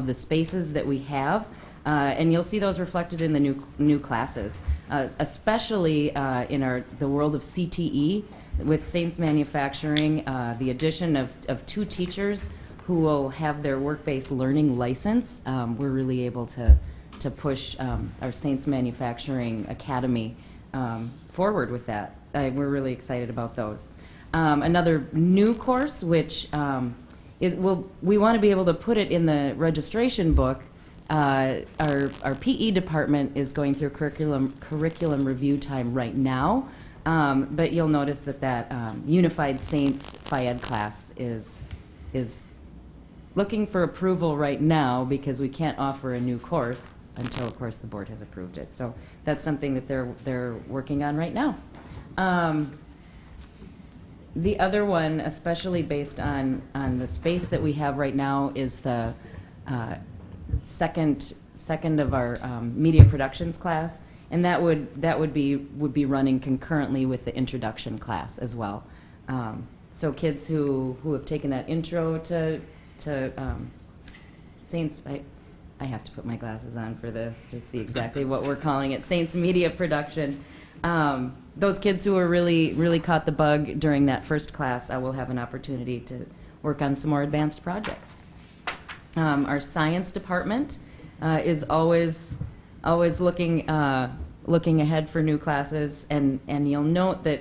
the spaces that we have. And you'll see those reflected in the new classes, especially in the world of CTE with Saints Manufacturing. The addition of 2 teachers who will have their work-based learning license. We're really able to push our Saints Manufacturing Academy forward with that. We're really excited about those. Another new course, which we want to be able to put it in the registration book. Our PE department is going through curriculum review time right now, but you'll notice that Unified Saints Phi-Ed class is looking for approval right now because we can't offer a new course until, of course, the board has approved it. So that's something that they're working on right now. The other one, especially based on the space that we have right now, is the second of our media productions class, and that would be running concurrently with the introduction class as well. So kids who have taken that intro to Saints, I have to put my glasses on for this to see exactly what we're calling it, Saints Media Production. Those kids who are really caught the bug during that first class, I will have an opportunity to work on some more advanced projects. Our science department is always looking ahead for new classes, and you'll note that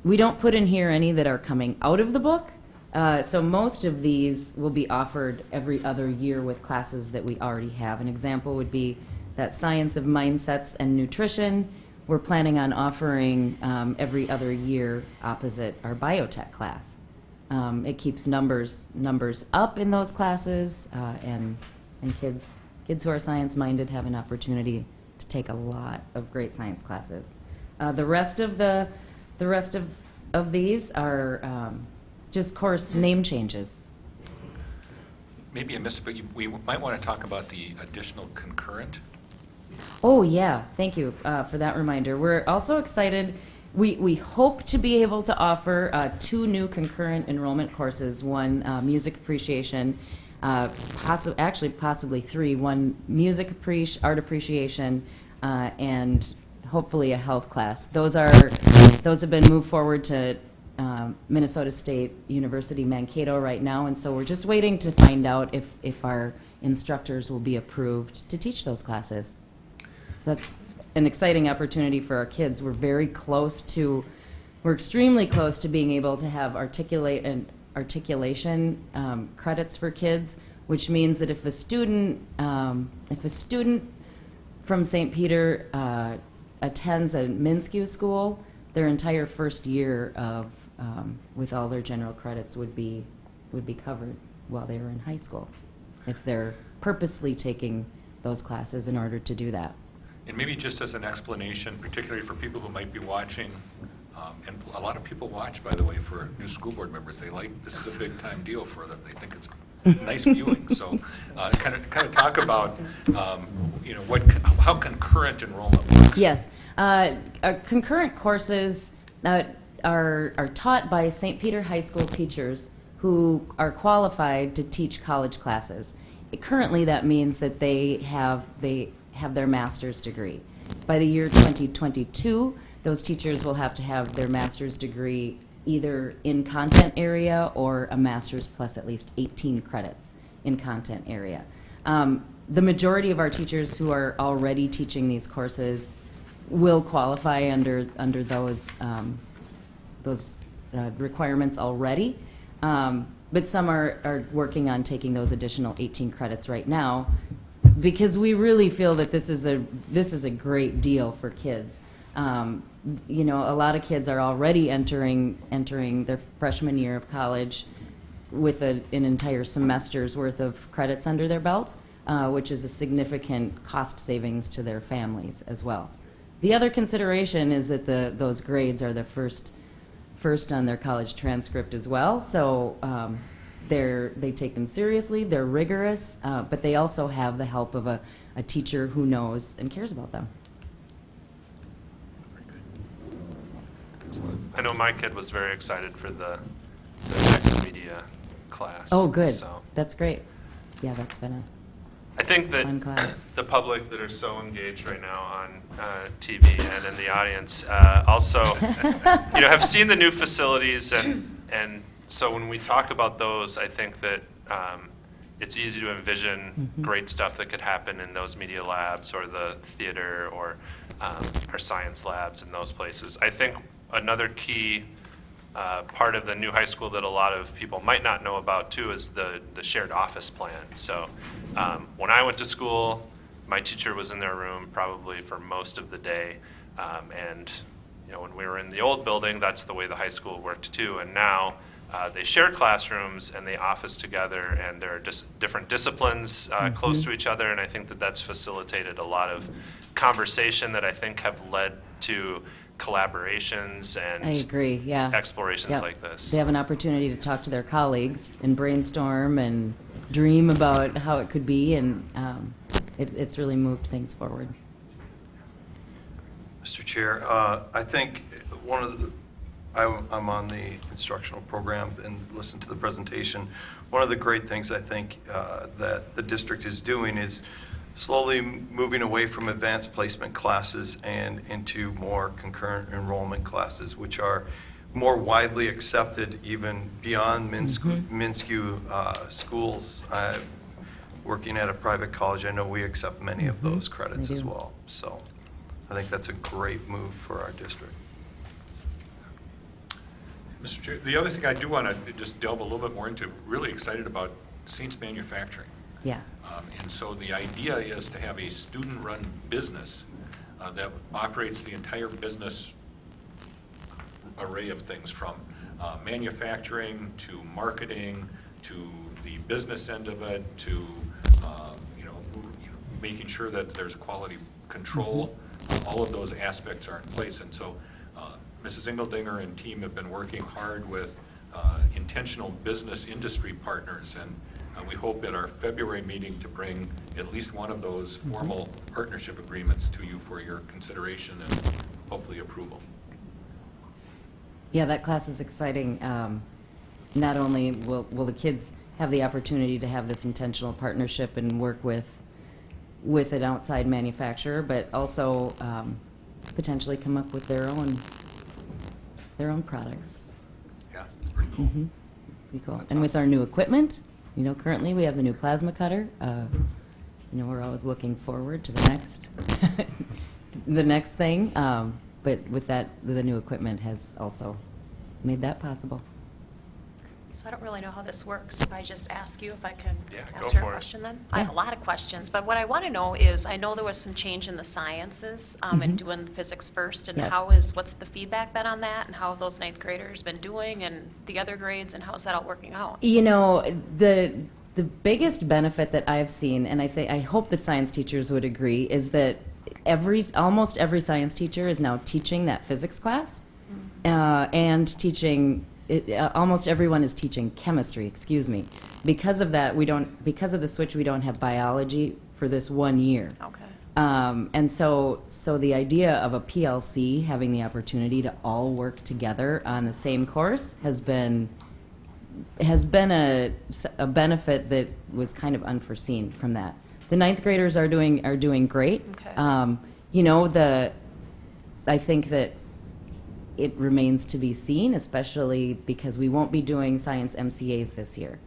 we don't put in here any that are coming out of the book. So most of these will be offered every other year with classes that we already have. An example would be that Science of Mindsets and Nutrition. We're planning on offering every other year opposite our biotech class. It keeps numbers up in those classes, and kids who are science-minded have an opportunity to take a lot of great science classes. The rest of these are just course name changes. Maybe I missed, but we might want to talk about the additional concurrent. Oh, yeah. Thank you for that reminder. We're also excited. We hope to be able to offer 2 new concurrent enrollment courses, one music appreciation, possibly 3, one music art appreciation, and hopefully a health class. Those have been moved forward to Minnesota State University Mankato right now, and so we're just waiting to find out if our instructors will be approved to teach those classes. That's an exciting opportunity for our kids. We're extremely close to being able to have articulation credits for kids, which means that if a student from St. Peter attends a MINSCU school, their entire first year of with all their general credits would be covered while they were in high school, if they're purposely taking those classes in order to do that. And maybe just as an explanation, particularly for people who might be watching, and a lot of people watch, by the way, for new school board members. This is a big time deal for them. They think it's nice viewing. So kind of talk about, how concurrent enrollment works. Yes. Concurrent courses are taught by St. Peter High School teachers who are qualified to teach college classes. Currently, that means that they have their master's degree. By the year 2022, those teachers will have to have their master's degree either in content area or a master's plus at least 18 credits in content area. The majority of our teachers who are already teaching these courses will qualify under those requirements already. But some are working on taking those additional 18 credits right now, because we really feel that this is a great deal for kids. A lot of kids are already entering their freshman year of college with an entire semester's worth of credits under their belt, which is a significant cost savings to their families as well. The other consideration is that those grades are the first on their college transcript as well. So they take them seriously, they're rigorous, but they also have the help of a teacher who knows and cares about them. I know my kid was very excited for the next media class. Oh, good. So That's great. Yeah, that's been I think that fun class. the public that are so engaged right now on TV and in the audience also, have seen the new facilities, and so when we talk about those, I think that it's easy to envision great stuff that could happen in those media labs or the theater or our science labs in those places. I think another key part of the new high school that a lot of people might not know about too is the shared office plan. So when I went to school, my teacher was in their room probably for most of the day, and when we were in the old building, that's the way the high school worked too. And now they share classrooms and they office together, and there are different disciplines close to each other, and I think that that's facilitated a lot of conversation that I think have led to collaborations and I agree, yeah. explorations Yep. like this. They have an opportunity to talk to their colleagues and brainstorm and dream about how it could be, and it's really moved things forward. Mr. Chair, I think I'm on the instructional program and listened to the presentation. One of the great things I think that the district is doing is slowly moving away from advanced placement classes and into more concurrent enrollment classes, which are more widely accepted even beyond MINSCU schools. Working at a private college, I know we accept many of those credits as well. So I think that's a great move for our district. Mr. Chair, the other thing I do want to just delve a little bit more into, really excited about Saints Manufacturing. Yeah. And so the idea is to have a student-run business that operates the entire business array of things, from manufacturing to marketing to the business end of it to making sure that there's quality control. All of those aspects are in place, and so Mrs. Engeldinger and team have been working hard with intentional business industry partners, and we hope at our February meeting to bring at least one of those formal partnership agreements to you for your consideration and hopefully approval. Yeah, that class is exciting. Not only will the kids have the opportunity to have this intentional partnership and work with an outside manufacturer, but also potentially come up with their own products. Yeah, it's pretty cool. Pretty cool. And with our new equipment, You know, currently we have the new plasma cutter. You know, we're always looking forward to the next, the next thing. But with that, the new equipment has also made that possible. So I don't really know how this works. If I just ask you if I can Yeah, ask go her for a it. question then? I have a lot of questions, but what I want to know is, I know there was some change in the sciences and doing physics first, and Yes. what's the feedback been on that, and how have those ninth graders been doing, and the other grades, and how's that all working out? You know, the biggest benefit that I've seen, and I hope that science teachers would agree, is that almost every science teacher is now teaching that physics class, and teaching. Almost everyone is teaching chemistry. Excuse me. Because of that, because of the switch, we don't have biology for this 1 year. Okay. And so the idea of a PLC having the opportunity to all work together on the same course has been a benefit that was kind of unforeseen from that. The ninth graders are doing great. Okay. You know, I think that it remains to be seen, especially because we won't be doing science MCAs this year,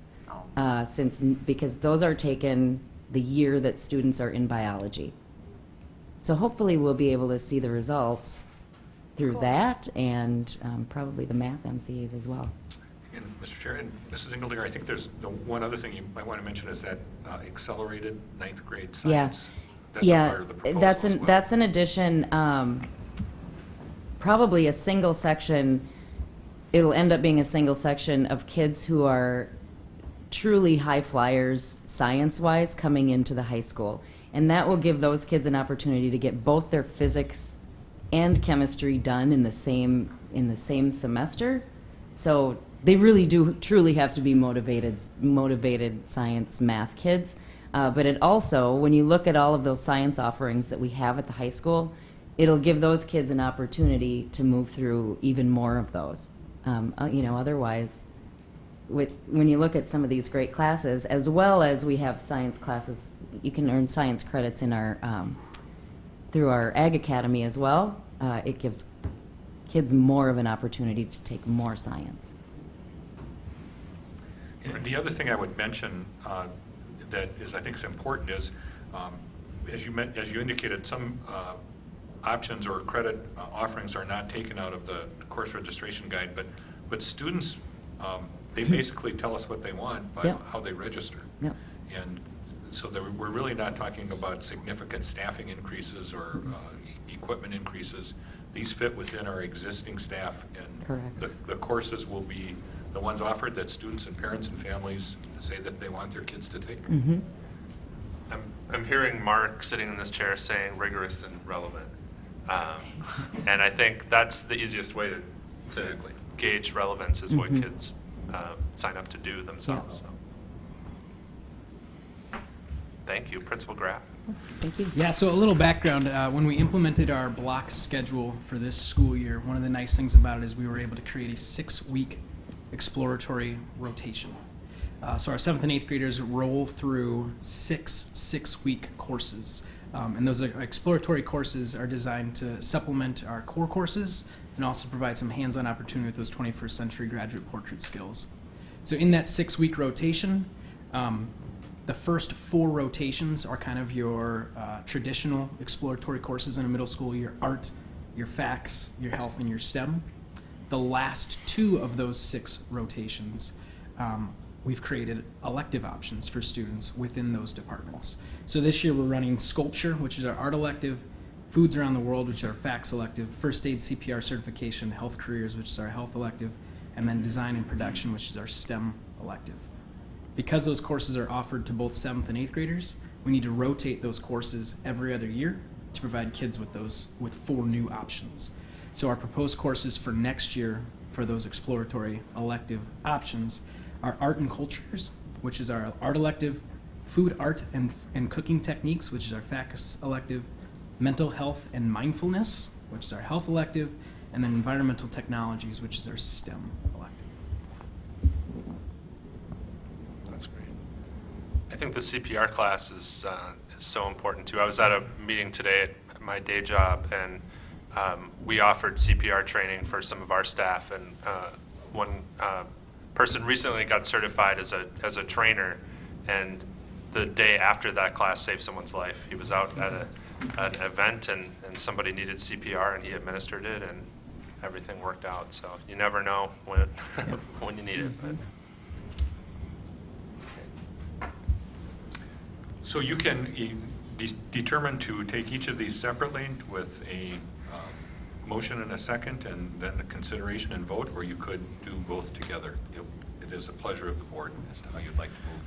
because those are taken the year that students are in biology. So hopefully we'll be able to see the results through that, and probably the math MCAs as well. And Mr. Chair, and Mrs. Engeldinger, I think there's one other thing you might want to mention is that accelerated ninth grade science. That's a part of the proposal as well. That's an addition. Probably a single section. It'll end up being a single section of kids who are truly high flyers science-wise coming into the high school, and that will give those kids an opportunity to get both their physics and chemistry done in the same semester. So they really do truly have to be motivated science math kids. But it also, when you look at all of those science offerings that we have at the high school, it'll give those kids an opportunity to move through even more of those. You know, otherwise, when you look at some of these great classes, as well as we have science classes, you can earn science credits in our through our Ag Academy as well. It gives kids more of an opportunity to take more science. And the other thing I would mention that is, I think, is important is, as you indicated, some options or credit offerings are not taken out of the course registration guide, but students, they basically tell us what they want by how they register. Yep. And so we're really not talking about significant staffing increases or equipment increases. These fit within our existing staff, and Correct. the courses will be the ones offered that students and parents and families say that they want their kids to take. Mm-hmm. I'm hearing Mark sitting in this chair saying rigorous and relevant. And I think that's the easiest way to gauge relevance is what kids sign up to do themselves. So. Thank you, Principal Graff. Thank you. Yeah, so a little background. When we implemented our block schedule for this school year, one of the nice things about it is we were able to create a 6-week exploratory rotation. So our 7th and 8th graders roll through 6-week courses. And those exploratory courses are designed to supplement our core courses and also provide some hands-on opportunity with those 21st century graduate portrait skills. So in that 6-week rotation, the first 4 rotations are kind of your traditional exploratory courses in a middle school, your art, your facts, your health, and your STEM. The last 2 of those 6 rotations, we've created elective options for students within those departments. So this year we're running sculpture, which is our art elective, foods around the world, which is our facts elective, first aid CPR certification, health careers, which is our health elective, and then design and production, which is our STEM elective. Because those courses are offered to both 7th and 8th graders, we need to rotate those courses every other year to provide kids with 4 new options. So our proposed courses for next year for those exploratory elective options are art and cultures, which is our art elective, food, art, and cooking techniques, which is our facts elective, mental health and mindfulness, which is our health elective, and then environmental technologies, which is our STEM elective. That's great. I think the CPR class is so important too. I was at a meeting today at my day job, and we offered CPR training for some of our staff, and one person recently got certified as a trainer, and the day after that class saved someone's life. He was out at an event, and somebody needed CPR, and he administered it, and everything worked out. So you never know when when you need it. But. So you can determine to take each of these separately with a motion and a second, and then a consideration and vote, or you could do both together. It is a pleasure of the board as to how you'd like to move.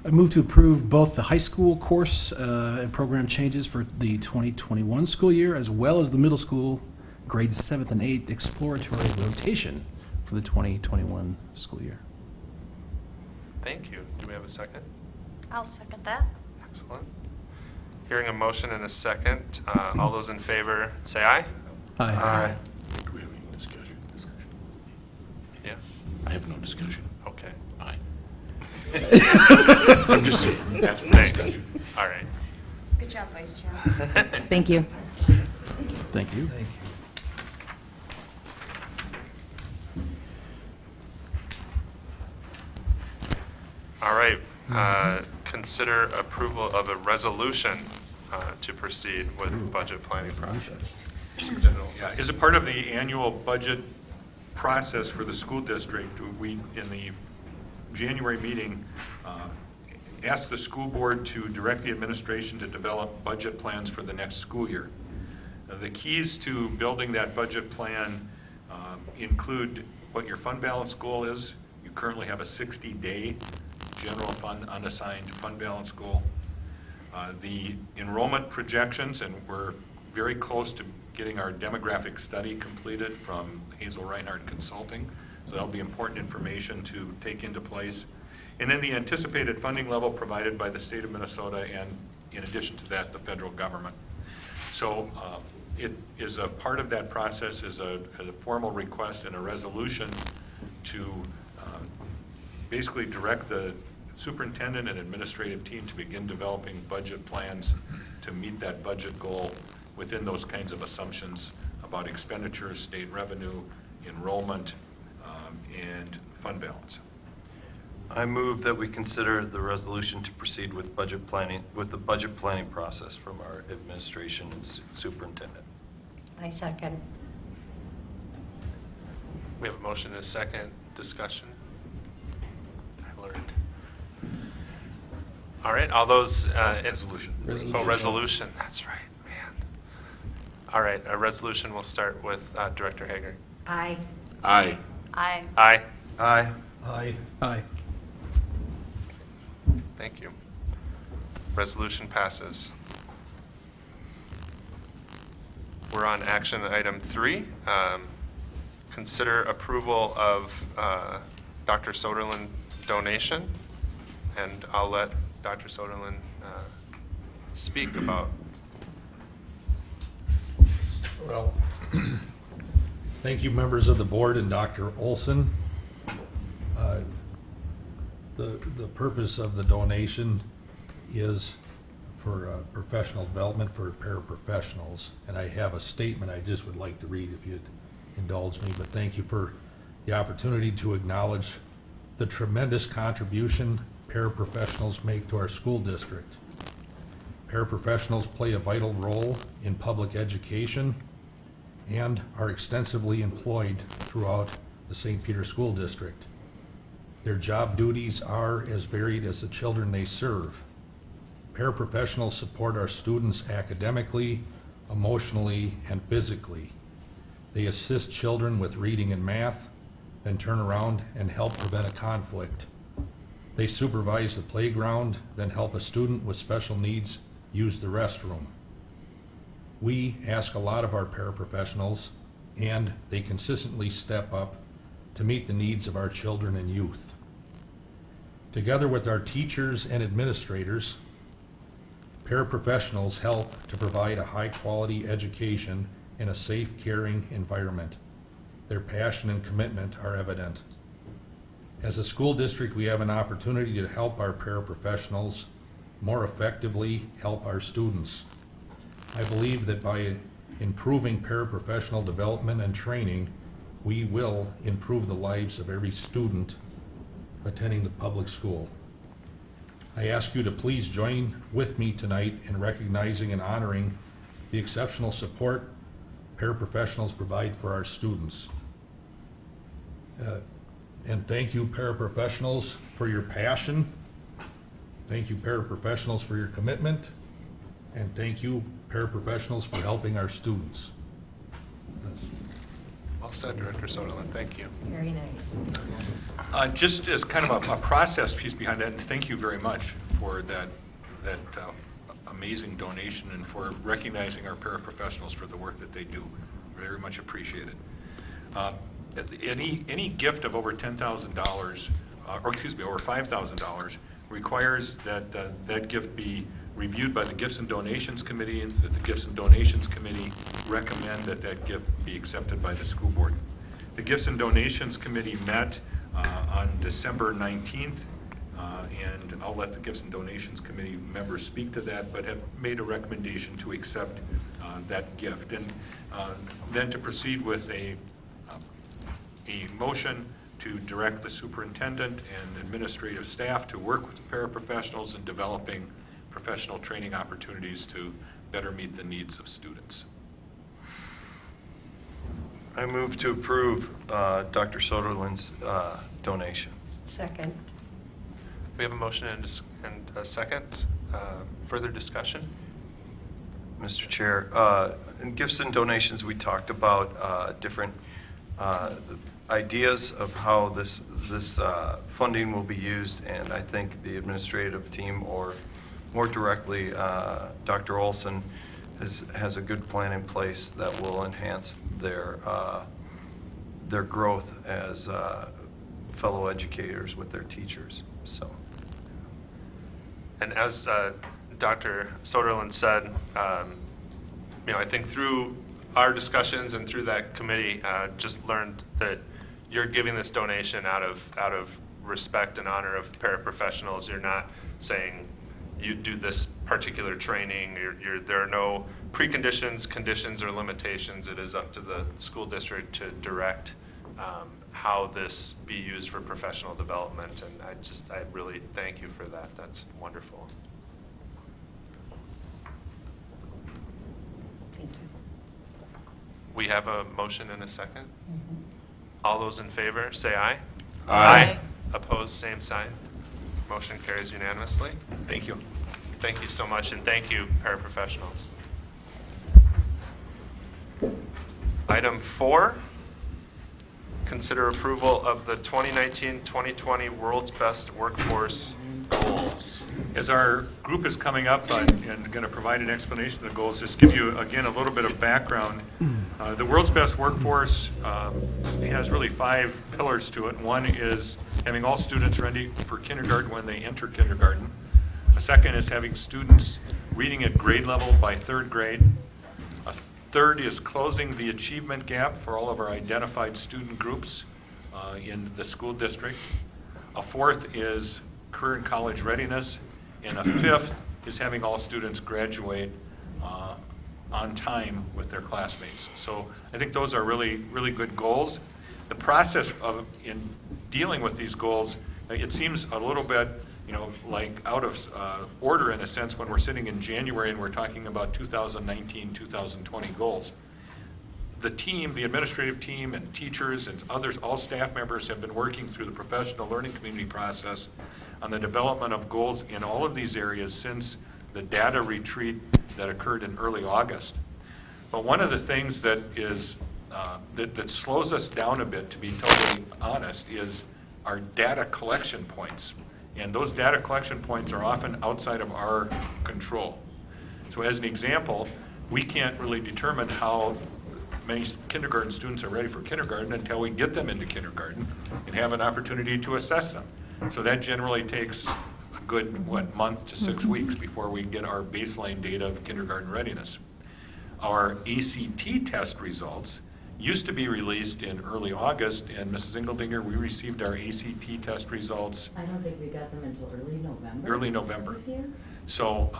I move to approve both the high school course and program changes for the 2021 school year, as well as the middle school grades 7th and 8th exploratory rotation for the 2021 school year. Thank you. Do we have a second? I'll second that. Excellent. Hearing a motion and a second, all those in favor say aye. Aye. Do we have any discussion? Yeah. I have no discussion. Okay. Aye. I'm just saying, that's for Thanks. discussion. All right. Good job, Vice Chair. Thank you. Thank you. All right. Consider approval of a resolution to proceed with budget planning process. General Yeah, as a part of the annual budget process for the school district, we, in the January meeting, asked the school board to direct the administration to develop budget plans for the next school year. The keys to building that budget plan include what your fund balance goal is. You currently have a 60-day general fund unassigned fund balance goal. The enrollment projections, and we're very close to getting our demographic study completed from Hazel Reinhardt Consulting. So that'll be important information to take into place. And then the anticipated funding level provided by the state of Minnesota, and in addition to that, the federal government. So it is a part of that process is a formal request and a resolution to basically direct the superintendent and administrative team to begin developing budget plans to meet that budget goal within those kinds of assumptions about expenditures, state revenue, enrollment, and fund balance. I move that we consider the resolution to proceed with budget planning, with the budget planning process from our administration and superintendent. I second. We have a motion and a second. Discussion. I learned. All right, all those. Resolution. Oh, resolution. That's right, man. All right, a resolution will start with Director Hager. Aye. Aye. Aye. Aye. Aye. Aye. Aye. Thank you. Resolution passes. We're on action item 3. Consider approval of Dr. Soderlin donation, and I'll let Dr. Soderlin speak about. Well, thank you, members of the board, and Dr. Olson. The purpose of the donation is for professional development for paraprofessionals, and I have a statement I just would like to read if you'd indulge me, but thank you for the opportunity to acknowledge the tremendous contribution paraprofessionals make to our school district. Paraprofessionals play a vital role in public education and are extensively employed throughout the St. Peter School District. Their job duties are as varied as the children they serve. Paraprofessionals support our students academically, emotionally, and physically. They assist children with reading and math, then turn around and help prevent a conflict. They supervise the playground, then help a student with special needs use the restroom. We ask a lot of our paraprofessionals, and they consistently step up to meet the needs of our children and youth. Together with our teachers and administrators, paraprofessionals help to provide a high-quality education in a safe, caring environment. Their passion and commitment are evident. As a school district, we have an opportunity to help our paraprofessionals more effectively help our students. I believe that by improving paraprofessional development and training, we will improve the lives of every student attending the public school. I ask you to please join with me tonight in recognizing and honoring the exceptional support paraprofessionals provide for our students. And thank you, paraprofessionals, for your passion. Thank you, paraprofessionals, for your commitment. And thank you, paraprofessionals, for helping our students. Well said, Director Soderlund. Thank you. Very nice. Just as kind of a process piece behind that, and thank you very much for that amazing donation and for recognizing our paraprofessionals for the work that they do. Very much appreciated. Any gift of over $10,000, or excuse me, over $5,000 requires that that gift be reviewed by the Gifts and Donations Committee, and that the Gifts and Donations Committee recommend that that gift be accepted by the school board. The Gifts and Donations Committee met on December 19th, and I'll let the Gifts and Donations Committee members speak to that, but have made a recommendation to accept that gift. And then to proceed with a motion to direct the superintendent and administrative staff to work with the paraprofessionals in developing professional training opportunities to better meet the needs of students. I move to approve Dr. Soderlund's donation. Second. We have a motion and a second. Further discussion? Mr. Chair, in gifts and donations, we talked about different ideas of how this funding will be used, and I think the administrative team, or more directly, Dr. Olson, has a good plan in place that will enhance their growth as fellow educators with their teachers. So. And as Dr. Soderlund said, I think through our discussions and through that committee, just learned that you're giving this donation out of respect and honor of paraprofessionals. You're not saying you do this particular training. There are no preconditions, conditions, or limitations. It is up to the school district to direct how this be used for professional development, and I really thank you for that. That's wonderful. Thank you. We have a motion and a second. All those in favor, say aye. Aye. Opposed, same sign. Motion carries unanimously. Thank you. Thank you so much, and thank you, paraprofessionals. Item 4, consider approval of the 2019-2020 World's Best Workforce Goals. As our group is coming up and going to provide an explanation of the goals, just give you, again, a little bit of background. The World's Best Workforce has really 5 pillars to it. One is having all students ready for kindergarten when they enter kindergarten. A second is having students reading at grade level by 3rd grade. A third is closing the achievement gap for all of our identified student groups in the school district. A fourth is career and college readiness. And a fifth is having all students graduate on time with their classmates. So I think those are really, really good goals. The process in dealing with these goals, it seems a little bit like out of order in a sense when we're sitting in January and we're talking about 2019-2020 goals. The team, the administrative team and teachers and others, all staff members have been working through the professional learning community process on the development of goals in all of these areas since the data retreat that occurred in early August. But one of the things that is that slows us down a bit, to be totally honest, is our data collection points. And those data collection points are often outside of our control. So as an example, we can't really determine how many kindergarten students are ready for kindergarten until we get them into kindergarten and have an opportunity to assess them. So that generally takes a good, month to 6 weeks before we get our baseline data of kindergarten readiness. Our ACT test results used to be released in early August, and Mrs. Engeldinger, we received our ACT test results. I don't think we got them until early November. Early November. This year? So,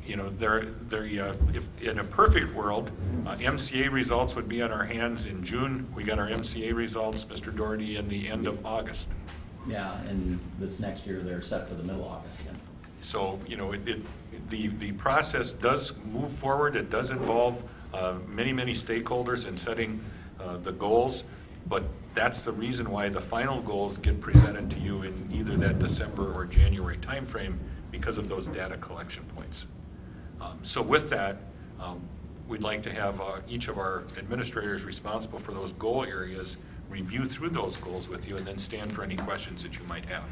if in a perfect world, MCA results would be on our hands in June. We got our MCA results, Mr. Doherty, in the end of August. Yeah, and this next year, they're set for the middle of August again. So, you know, the process does move forward. It does involve many, many stakeholders in setting the goals, but that's the reason why the final goals get presented to you in either that December or January timeframe, because of those data collection points. So with that, we'd like to have each of our administrators responsible for those goal areas review through those goals with you and then stand for any questions that you might have.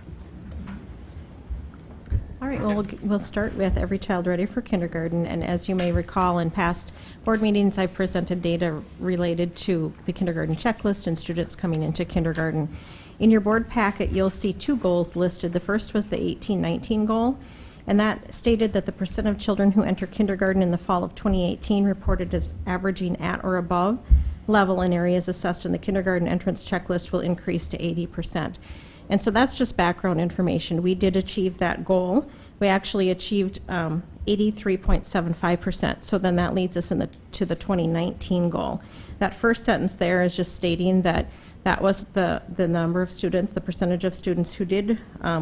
All right, well, we'll start with Every Child Ready for Kindergarten, and as you may recall, in past board meetings, I've presented data related to the kindergarten checklist and students coming into kindergarten. In your board packet, you'll see two goals listed. The first was the 18-19 goal, and that stated that the percent of children who enter kindergarten in the fall of 2018 reported as averaging at or above level in areas assessed in the kindergarten entrance checklist will increase to 80%. And so that's just background information. We did achieve that goal. We actually achieved 83.75%. So then that leads us to the 2019 goal. That first sentence there is just stating that that was the number of students, the percentage of students who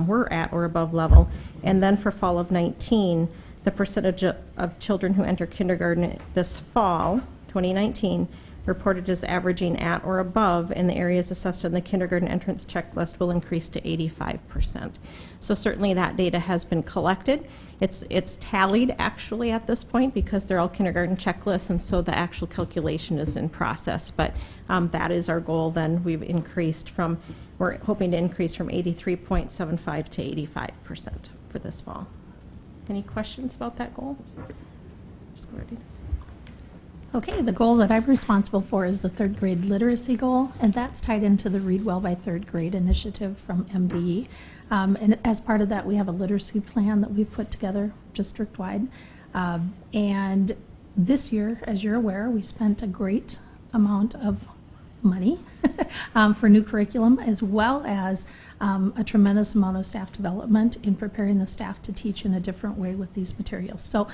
were at or above level. And then for fall of 19, the percentage of children who enter kindergarten this fall, 2019, reported as averaging at or above in the areas assessed on the kindergarten entrance checklist will increase to 85%. So certainly that data has been collected. It's tallied actually at this point because they're all kindergarten checklists, and so the actual calculation is in process. But that is our goal then. We're hoping to increase from 83.75 to 85% for this fall. Any questions about that goal? Okay, the goal that I'm responsible for is the third grade literacy goal, and that's tied into the Read Well by Third Grade initiative from MDE. And as part of that, we have a literacy plan that we've put together district-wide. And this year, as you're aware, we spent a great amount of money for new curriculum, as well as a tremendous amount of staff development in preparing the staff to teach in a different way with these materials. So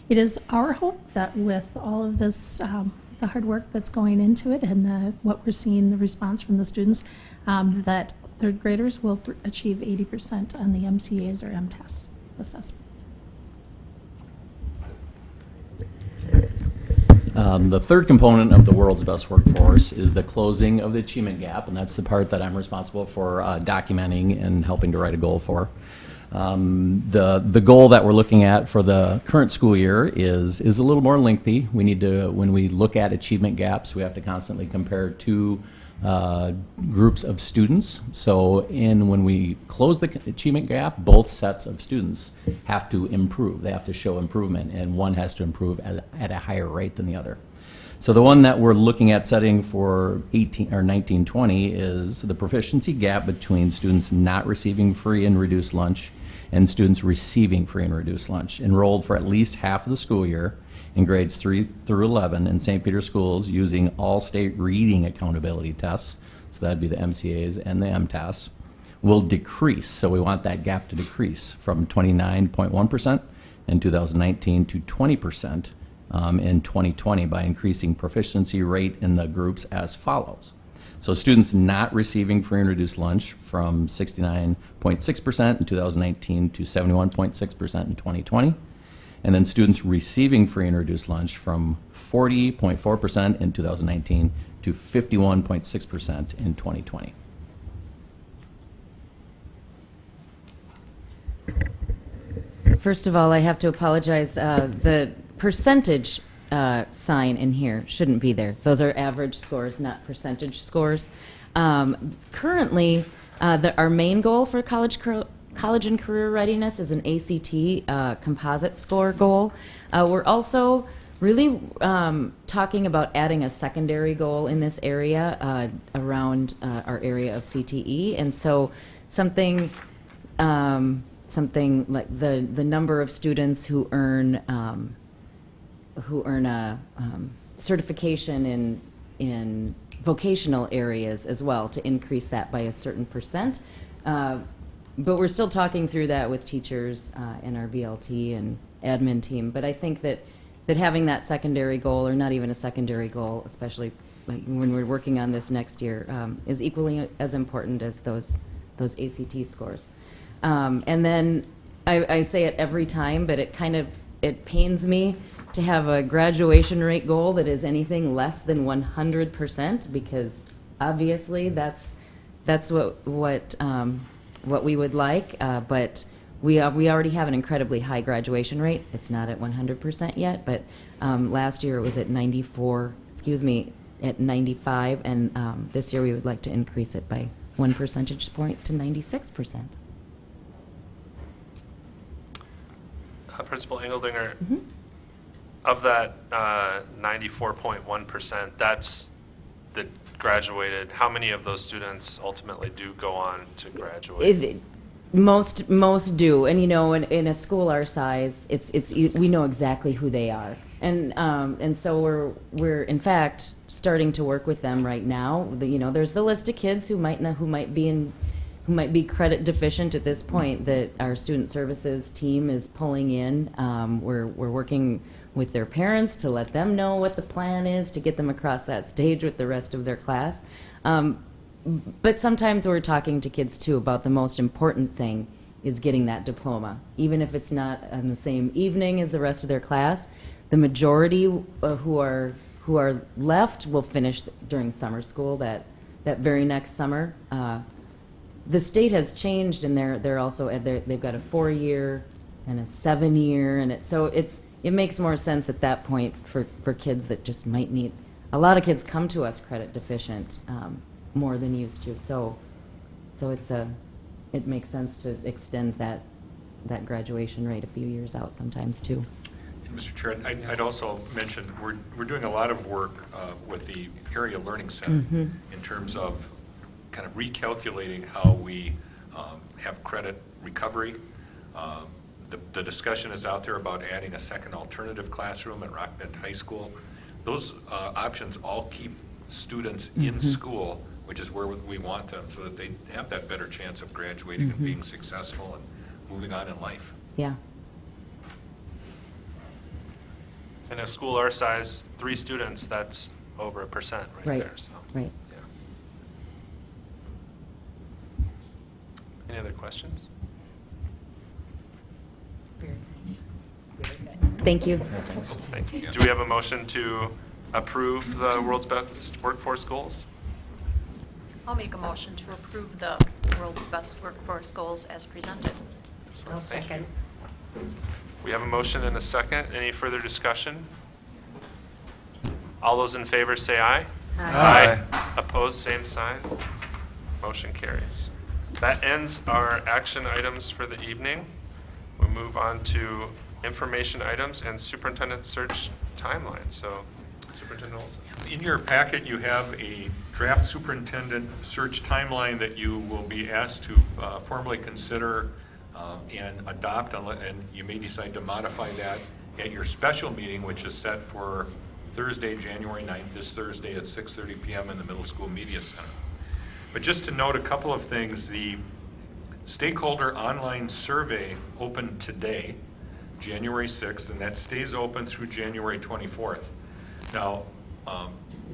it is our hope that with all of this, the hard work that's going into it and what we're seeing, the response from the students, that third graders will achieve 80% on the MCAs or MTES assessments. The third component of the world's best workforce is the closing of the achievement gap, and that's the part that I'm responsible for documenting and helping to write a goal for. The goal that we're looking at for the current school year is a little more lengthy. We need to, when we look at achievement gaps, we have to constantly compare two groups of students. So when we close the achievement gap, both sets of students have to improve. They have to show improvement, and one has to improve at a higher rate than the other. So the one that we're looking at setting for 19-20 is the proficiency gap between students not receiving free and reduced lunch and students receiving free and reduced lunch, enrolled for at least half of the school year in grades 3 through 11 in St. Peter schools using all state reading accountability tests, so that'd be the MCAs and the MTES, will decrease. So we want that gap to decrease from 29.1% in 2019 to 20% in 2020 by increasing proficiency rate in the groups as follows. So students not receiving free and reduced lunch from 69.6% in 2019 to 71.6% in 2020. And then students receiving free and reduced lunch from 40.4% in 2019 to 51.6% in 2020. First of all, I have to apologize. The percentage sign in here shouldn't be there. Those are average scores, not percentage scores. Currently, our main goal for college and career readiness is an ACT composite score goal. We're also really talking about adding a secondary goal in this area around our area of CTE, and so something like the number of students who earn a certification in vocational areas as well, to increase that by a certain percent. But we're still talking through that with teachers and our BLT and admin team. But I think that having that secondary goal, or not even a secondary goal, especially when we're working on this next year, is equally as important as those those ACT scores. And then I say it every time, but it pains me to have a graduation rate goal that is anything less than 100%, because obviously that's what we would like, but we already have an incredibly high graduation rate. It's not at 100% yet, but last year it was at 95, and this year we would like to increase it by 1 percentage point to 96%. Principal Engeldinger, of that 94.1%, that's the graduated. How many of those students ultimately do go on to graduate? Most do, and in a school our size, we know exactly who they are, and so we're in fact starting to work with them right now. There's the list of kids who might be credit deficient at this point that our student services team is pulling in. We're working with their parents to let them know what the plan is to get them across that stage with the rest of their class. But sometimes we're talking to kids too about the most important thing is getting that diploma. Even if it's not on the same evening as the rest of their class, the majority who are left will finish during summer school that very next summer. The state has changed, and they're also they've got a 4-year and a 7-year, and it makes more sense at that point for kids that just might need. A lot of kids come to us credit deficient more than used to, so it makes sense to extend that graduation rate a few years out sometimes too. And Mr. Chair, I'd also mention we're doing a lot of work with the Area Learning Center in terms of kind of recalculating how we have credit recovery. The discussion is out there about adding a second alternative classroom at Rock Bend High School. Those options all keep students in school, which is where we want them, so that they have that better chance of graduating and being successful and moving on in life. Yeah. In a school our size, 3 students, that's over 1% right there. So. Right. Yeah. Any other questions? Very nice. Very good. Thank you. Thank you. Do we have a motion to approve the World's Best Workforce Goals? I'll make a motion to approve the World's Best Workforce Goals as presented. I'll second. We have a motion and a second. Any further discussion? All those in favor say aye. Aye. Opposed, same sign. Motion carries. That ends our action items for the evening. We'll move on to information items and superintendent search timeline. So, Superintendent Olson. In your packet, you have a draft superintendent search timeline that you will be asked to formally consider and adopt, and you may decide to modify that at your special meeting, which is set for Thursday, January 9th, this Thursday at 6:30 p.m. in the Middle School Media Center. But just to note a couple of things, the stakeholder online survey opened today, January 6th, and that stays open through January 24th. Now,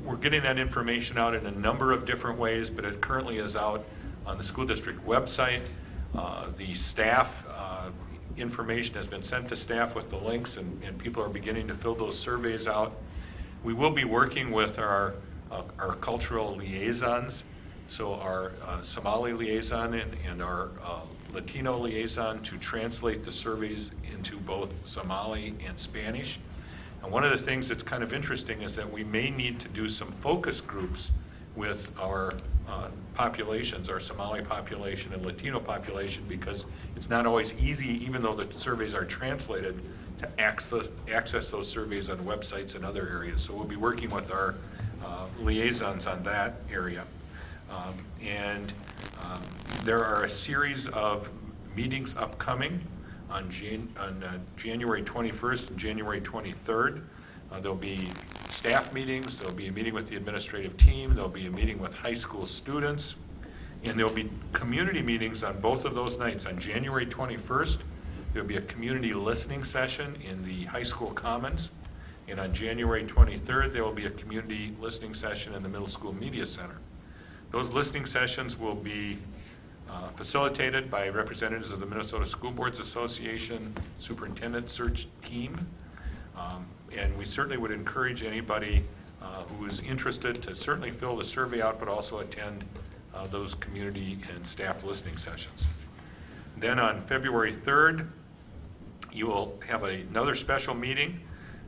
we're getting that information out in a number of different ways, but it currently is out on the school district website. The staff information has been sent to staff with the links, and people are beginning to fill those surveys out. We will be working with our cultural liaisons, so our Somali liaison and our Latino liaison, to translate the surveys into both Somali and Spanish. And one of the things that's kind of interesting is that we may need to do some focus groups with our populations, our Somali population and Latino population, because it's not always easy, even though the surveys are translated, to access those surveys on websites and other areas. So we'll be working with our liaisons on that area. There are a series of meetings upcoming on January 21st and January 23rd. There'll be staff meetings, there'll be a meeting with the administrative team, there'll be a meeting with high school students, and there'll be community meetings on both of those nights. On January 21st, there'll be a community listening session in the high school commons, and on January 23rd, there will be a community listening session in the middle school media center. Those listening sessions will be facilitated by representatives of the Minnesota School Boards Association Superintendent Search Team. And we certainly would encourage anybody who is interested to certainly fill the survey out, but also attend those community and staff listening sessions. Then on February 3rd, you will have another special meeting,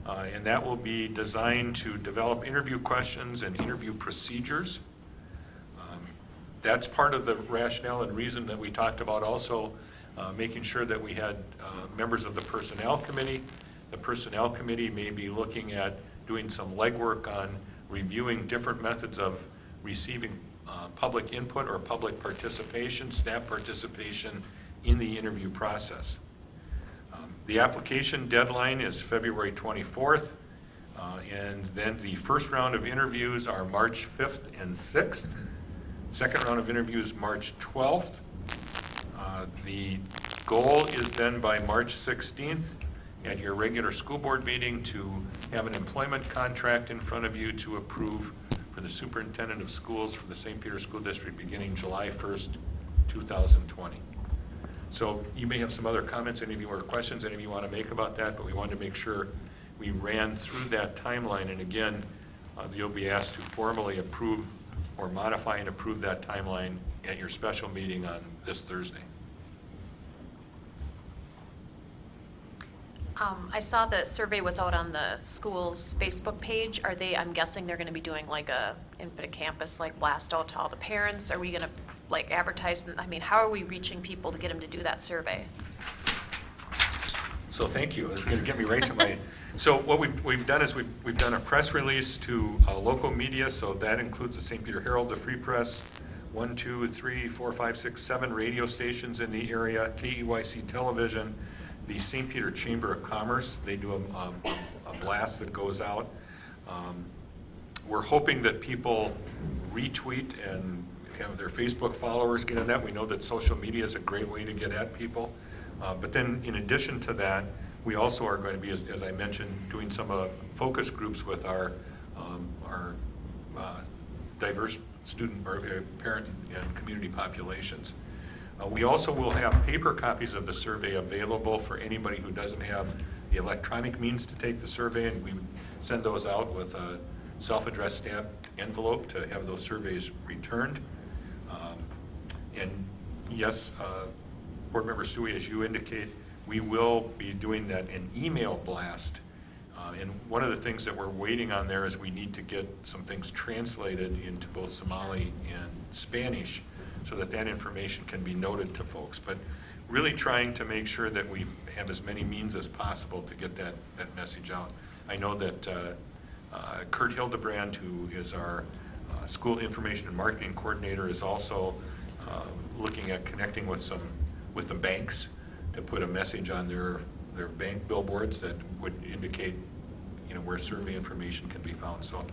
and that will be designed to develop interview questions and interview procedures. That's part of the rationale and reason that we talked about also making sure that we had members of the Personnel Committee. The Personnel Committee may be looking at doing some legwork on reviewing different methods of receiving public input or public participation, staff participation in the interview process. The application deadline is February 24th, and then the first round of interviews are March 5th and 6th. Second round of interviews March 12th. The goal is then by March 16th at your regular school board meeting to have an employment contract in front of you to approve for the superintendent of schools for the St. Peter School District beginning July 1st, 2020. So you may have some other comments, any of you, or questions any of you want to make about that, but we wanted to make sure we ran through that timeline. And again, you'll be asked to formally approve or modify and approve that timeline at your special meeting on this Thursday. I saw the survey was out on the school's Facebook page. Are they, I'm guessing they're gonna be doing like a Infinite Campus, like blast out to all the parents? Are we gonna like advertise, I mean, how are we reaching people to get them to do that survey? So thank you. It's going to get me right to my, so what we've done is we've done a press release to local media, so that includes the St. Peter Herald, the Free Press, 1, 2, 3, 4, 5, 6, 7 radio stations in the area, KEYC Television, the St. Peter Chamber of Commerce. They do a blast that goes out. We're hoping that people retweet and have their Facebook followers get on that. We know that social media is a great way to get at people. But then in addition to that, we also are going to be, as I mentioned, doing some focus groups with our diverse student or parent and community populations. We also will have paper copies of the survey available for anybody who doesn't have the electronic means to take the survey, and we send those out with a self-addressed stamped envelope to have those surveys returned. And yes, Board Member Stewie, as you indicate, we will be doing that in email blast. And one of the things that we're waiting on there is we need to get some things translated into both Somali and Spanish so that that information can be noted to folks. But really trying to make sure that we have as many means as possible to get that message out. I know that Kurt Hildebrand, who is our school information and marketing coordinator, is also looking at connecting with the banks to put a message on their bank billboards that would indicate, where survey information can be found. So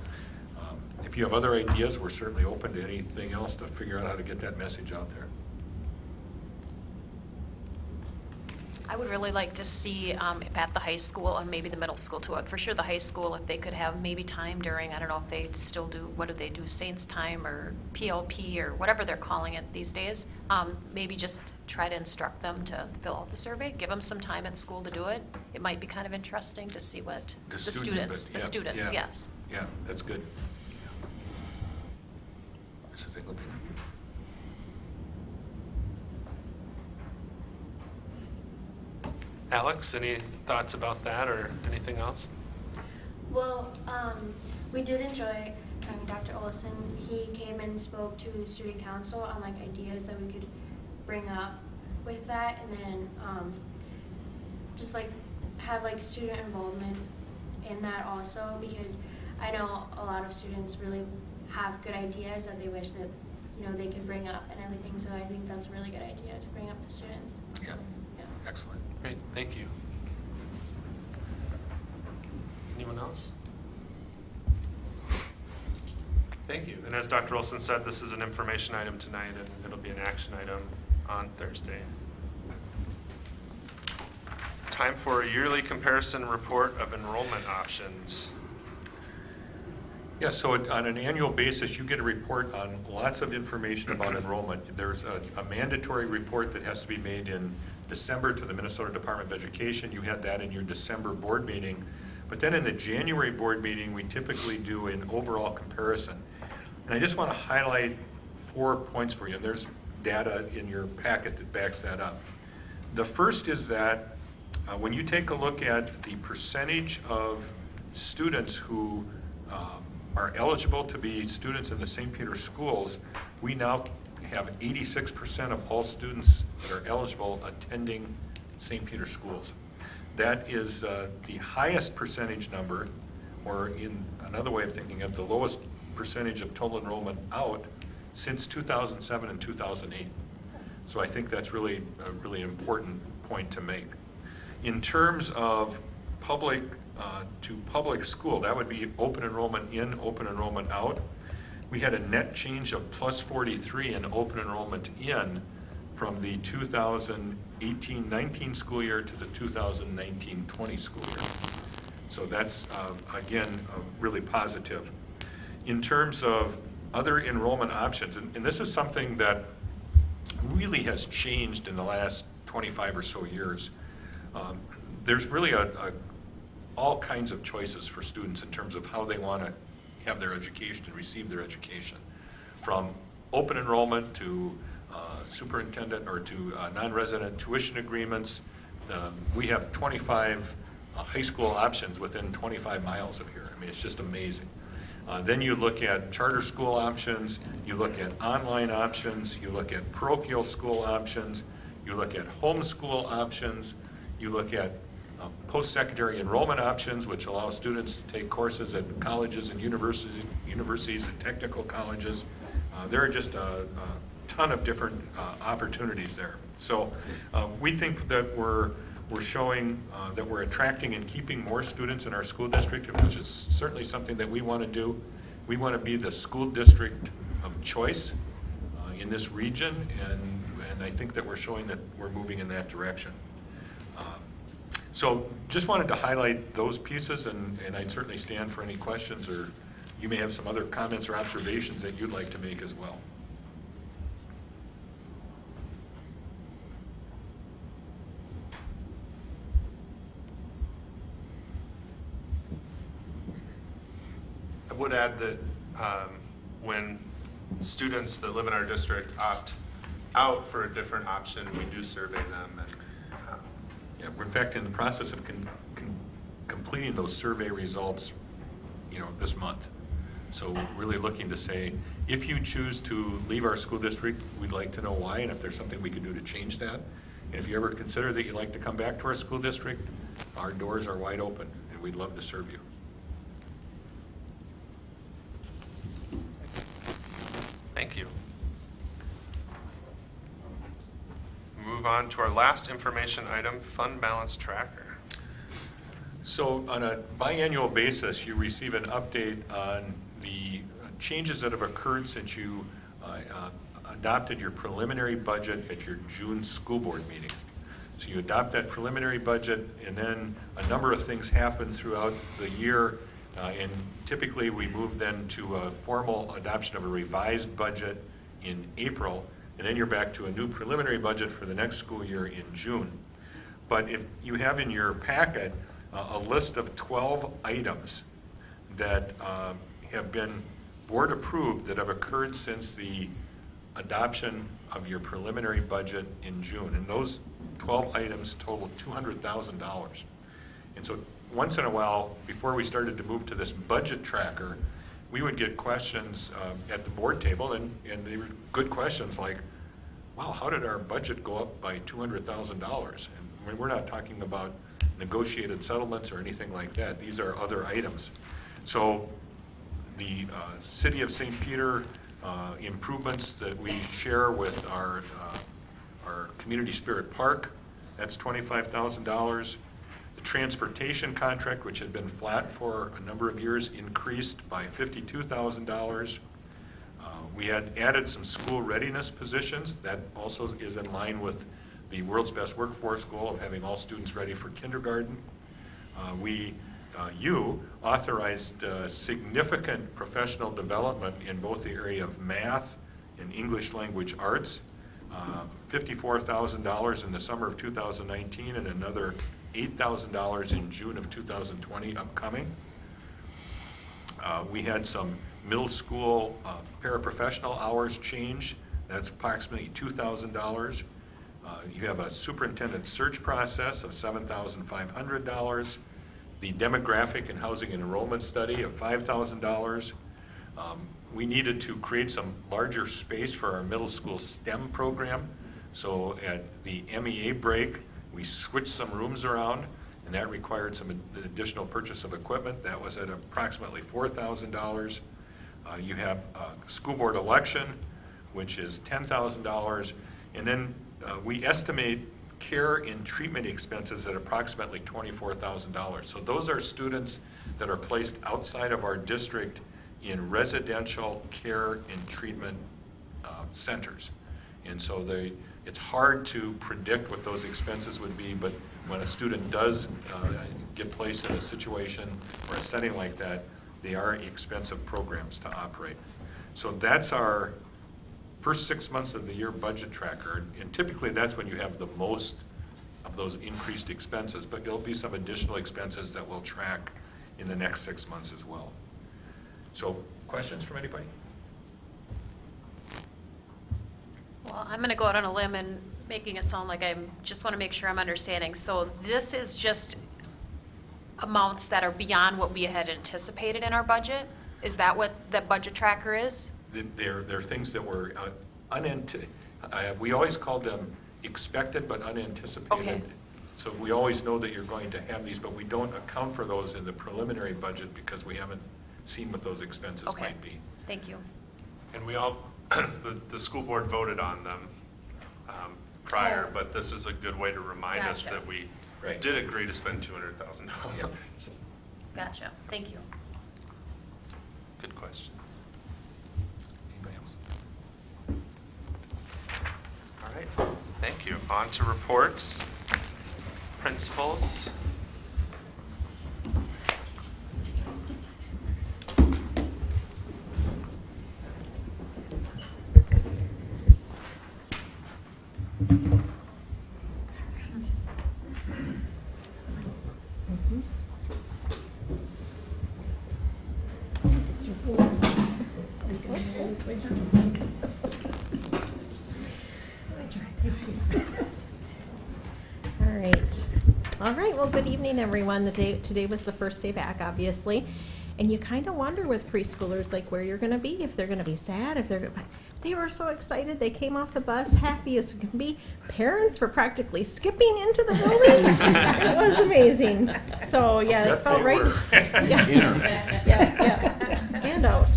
if you have other ideas, we're certainly open to anything else to figure out how to get that message out there. I would really like to see at the high school and maybe the middle school too, for sure the high school, if they could have maybe time during, I don't know if they still do, what do they do, Saints time or PLP or whatever they're calling it these days, maybe just try to instruct them to fill out the survey, give them some time at school to do it. It might be kind of interesting to see what the students, yes. Yeah, that's good. Alex, any thoughts about that or anything else? Well, we did enjoy Dr. Olson. He came and spoke to the student council on like ideas that we could bring up with that, and then just like have like student involvement in that also, because I know a lot of students really have good ideas that they wish that they could bring up and everything. So I think that's a really good idea to bring up to students. Yeah. So, yeah. Excellent. Great, thank you. Anyone else? Thank you. And as Dr. Olson said, this is an information item tonight, and it'll be an action item on Thursday. Time for a yearly comparison report of enrollment options. Yeah, so on an annual basis, you get a report on lots of information about enrollment. There's a mandatory report that has to be made in December to the Minnesota Department of Education. You had that in your December board meeting. But then in the January board meeting, we typically do an overall comparison. And I just want to highlight 4 points for you. There's data in your packet that backs that up. The first is that when you take a look at the percentage of students who are eligible to be students in the St. Peter schools, we now have 86% of all students that are eligible attending St. Peter schools. That is the highest percentage number, or in another way of thinking of the lowest percentage of total enrollment out since 2007 and 2008. So I think that's really a really important point to make. In terms of public to public school, that would be open enrollment in, open enrollment out. We had a net change of plus 43 in open enrollment in from the 2018-19 school year to the 2019-20 school year. So that's, again, really positive. In terms of other enrollment options, and this is something that really has changed in the last 25 or so years. There's really all kinds of choices for students in terms of how they want to have their education and receive their education. From open enrollment to superintendent or to non-resident tuition agreements. We have 25 high school options within 25 miles of here. I mean, it's just amazing. Then you look at charter school options, you look at online options, you look at parochial school options, you look at homeschool options, you look at post-secondary enrollment options, which allow students to take courses at colleges and universities and technical colleges. There are just a ton of different opportunities there. So we think that we're showing that we're attracting and keeping more students in our school district, which is certainly something that we want to do. We want to be the school district of choice in this region, and I think that we're showing that we're moving in that direction. So just wanted to highlight those pieces, and I'd certainly stand for any questions, or you may have some other comments or observations that you'd like to make as well. I would add that when students that live in our district opt out for a different option, we do survey them. And, yeah, we're in fact in the process of completing those survey results, this month. So we're really looking to say, if you choose to leave our school district, we'd like to know why, and if there's something we can do to change that. And if you ever consider that you'd like to come back to our school district, our doors are wide open, and we'd love to serve you. thank you. Move on to our last information item, fund balance tracker. So on a biannual basis, you receive an update on the changes that have occurred since you adopted your preliminary budget at your June school board meeting. So you adopt that preliminary budget, and then a number of things happen throughout the year, and typically we move then to a formal adoption of a revised budget in April, and then you're back to a new preliminary budget for the next school year in June. But if you have in your packet a list of 12 items that have been board approved that have occurred since the adoption of your preliminary budget in June. And those 12 items total $200,000. And so once in a while, before we started to move to this budget tracker, we would get questions at the board table, and they were good questions like, wow, how did our budget go up by $200,000? And we're not talking about negotiated settlements or anything like that. These are other items. So the City of St. Peter improvements that we share with our Community Spirit Park, that's $25,000. The transportation contract, which had been flat for a number of years, increased by $52,000. We had added some school readiness positions. That also is in line with the World's Best Workforce goal of having all students ready for kindergarten. We you authorized significant professional development in both the area of math and English language arts. $54,000 in the summer of 2019 and another $8,000 in June of 2020 upcoming. We had some middle school paraprofessional hours change. That's approximately $2,000. You have a superintendent search process of $7,500. The demographic and housing and enrollment study of $5,000. We needed to create some larger space for our middle school STEM program. So at the MEA break, we switched some rooms around, and that required some additional purchase of equipment. That was at approximately $4,000. You have a school board election, which is $10,000. And then we estimate care and treatment expenses at approximately $24,000. So those are students that are placed outside of our district in residential care and treatment centers. And so it's hard to predict what those expenses would be, but when a student does get placed in a situation or a setting like that, they are expensive programs to operate. So that's our first 6 months of the year budget tracker, and typically that's when you have the most of those increased expenses, but there'll be some additional expenses that we'll track in the next 6 months as well. So, questions from anybody? Well, I'm going to go out on a limb and making it sound like just want to make sure I'm understanding. So this is just amounts that are beyond what we had anticipated in our budget? Is that what the budget tracker is? They're things that were we always called them expected but unanticipated. Okay. So we always know that you're going to have these, but we don't account for those in the preliminary budget because we haven't seen what those expenses Okay. might be. Thank you. And we all, the school board voted on them prior, Oh. but this is a good way to remind us Gotcha. that we Right. did agree to spend $200,000. Yep. Gotcha. Thank you. Good questions. Anybody else? All right, thank you. On to reports. Principals. All right, well, good evening, everyone. Today was the first day back, obviously, and you kind of wonder with preschoolers, like, where you're going to be, if they're going to be sad, if they're going to... They were so excited. They came off the bus, happy as can be. Parents were practically skipping into the building. It was amazing. So, yeah, it felt right... Yeah, and out.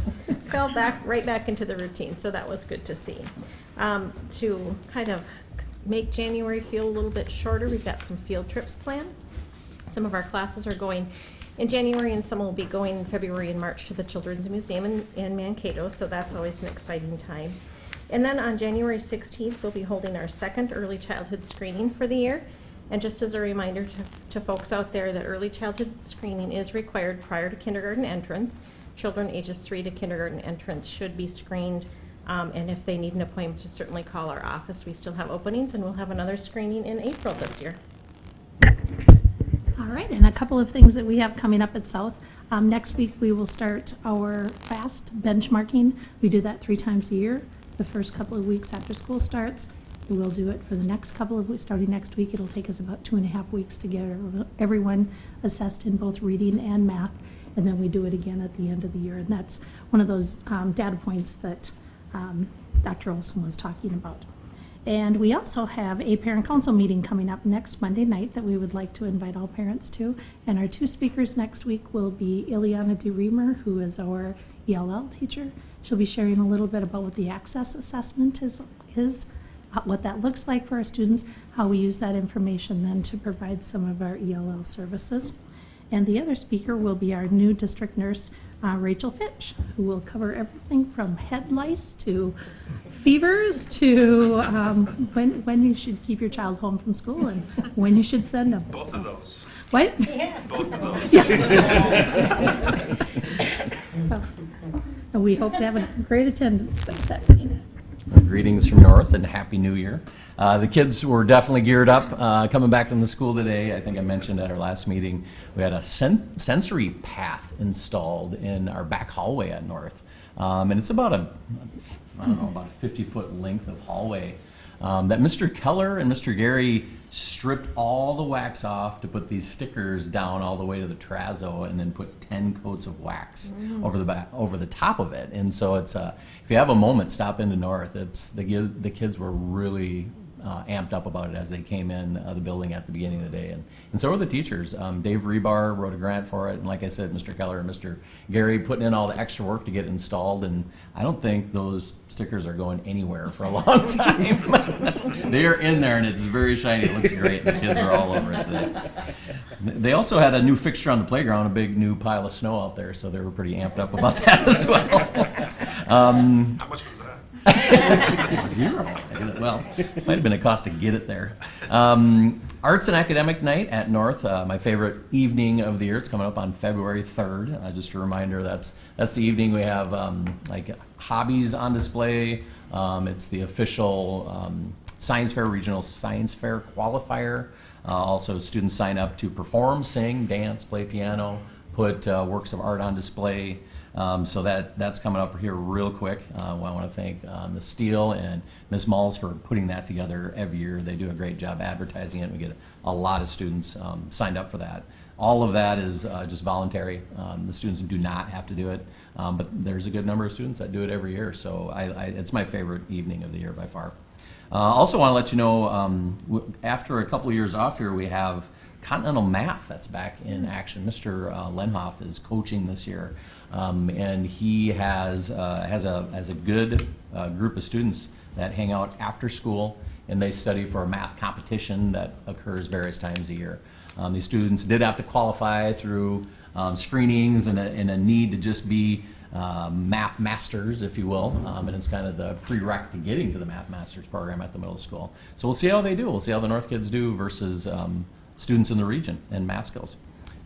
Fell right back into the routine, so that was good to see. To kind of make January feel a little bit shorter, we've got some field trips planned. Some of our classes are going in January, and some will be going in February and March to the Children's Museum in Mankato, so that's always an exciting time. And then on January 16th, we'll be holding our second early childhood screening for the year. And just as a reminder to folks out there that early childhood screening is required prior to kindergarten entrance. Children ages 3 to kindergarten entrance should be screened. And if they need an appointment, to certainly call our office. We still have openings, and we'll have another screening in April this year. All right, and a couple of things that we have coming up at South. Next week, we will start our FAST benchmarking. We do that 3 times a year. The first couple of weeks after school starts. We will do it for the next couple of weeks. Starting next week, it'll take us about 2.5 weeks to get everyone assessed in both reading and math. And then we do it again at the end of the year. And that's one of those data points that Dr. Olson was talking about. And we also have a parent council meeting coming up next Monday night that we would like to invite all parents to. And our 2 speakers next week will be Ileana DeReamer, who is our ELL teacher. She'll be sharing a little bit about what the access assessment is what that looks like for our students, how we use that information then to provide some of our ELL services. And the other speaker will be our new district nurse, Rachel Fitch, who will cover everything from head lice to fevers to when you should keep your child home from school and when you should send them. Both of those. What? Both of those. So, we hope to have a great attendance that meeting. Greetings from North and Happy New Year. The kids were definitely geared up coming back into the school today. I think I mentioned at our last meeting, we had a sensory path installed in our back hallway at North. And it's about a 50-foot length of hallway that Mr. Keller and Mr. Gary stripped all the wax off to put these stickers down all the way to the terrazzo and then put 10 coats of wax over the top of it. And so it's if you have a moment, stop into North. It's the kids were really amped up about it as they came in the building at the beginning of the day, and so were the teachers. Dave Rebar wrote a grant for it, and like I said, Mr. Keller and Mr. Gary putting in all the extra work to get it installed, and I don't think those stickers are going anywhere for a long time. They are in there, and it's very shiny. It looks great. The kids are all over it today. They also had a new fixture on the playground, a big new pile of snow out there, so they were pretty amped up about that as well. How much was that? 0. Well, might have been a cost to get it there. Arts and Academic Night at North, my favorite evening of the year. It's coming up on February 3rd. Just a reminder, that's the evening we have like hobbies on display. It's the official Science Fair, Regional Science Fair qualifier. Also, students sign up to perform, sing, dance, play piano, put works of art on display. So that's coming up here real quick. I want to thank Ms. Steele and Ms. Malls for putting that together every year. They do a great job advertising it. We get a lot of students signed up for that. All of that is just voluntary. The students do not have to do it, but there's a good number of students that do it every year. So it's my favorite evening of the year by far. Also want to let you know, after a couple of years off here, we have Continental Math that's back in action. Mr. Lenhoff is coaching this year, and he has a good group of students that hang out after school, and they study for a math competition that occurs various times a year. These students did have to qualify through screenings and a need to just be math masters, if you will, and it's kind of the prereq to getting to the math masters program at the middle school. So we'll see how they do. We'll see how the North kids do versus students in the region and math skills.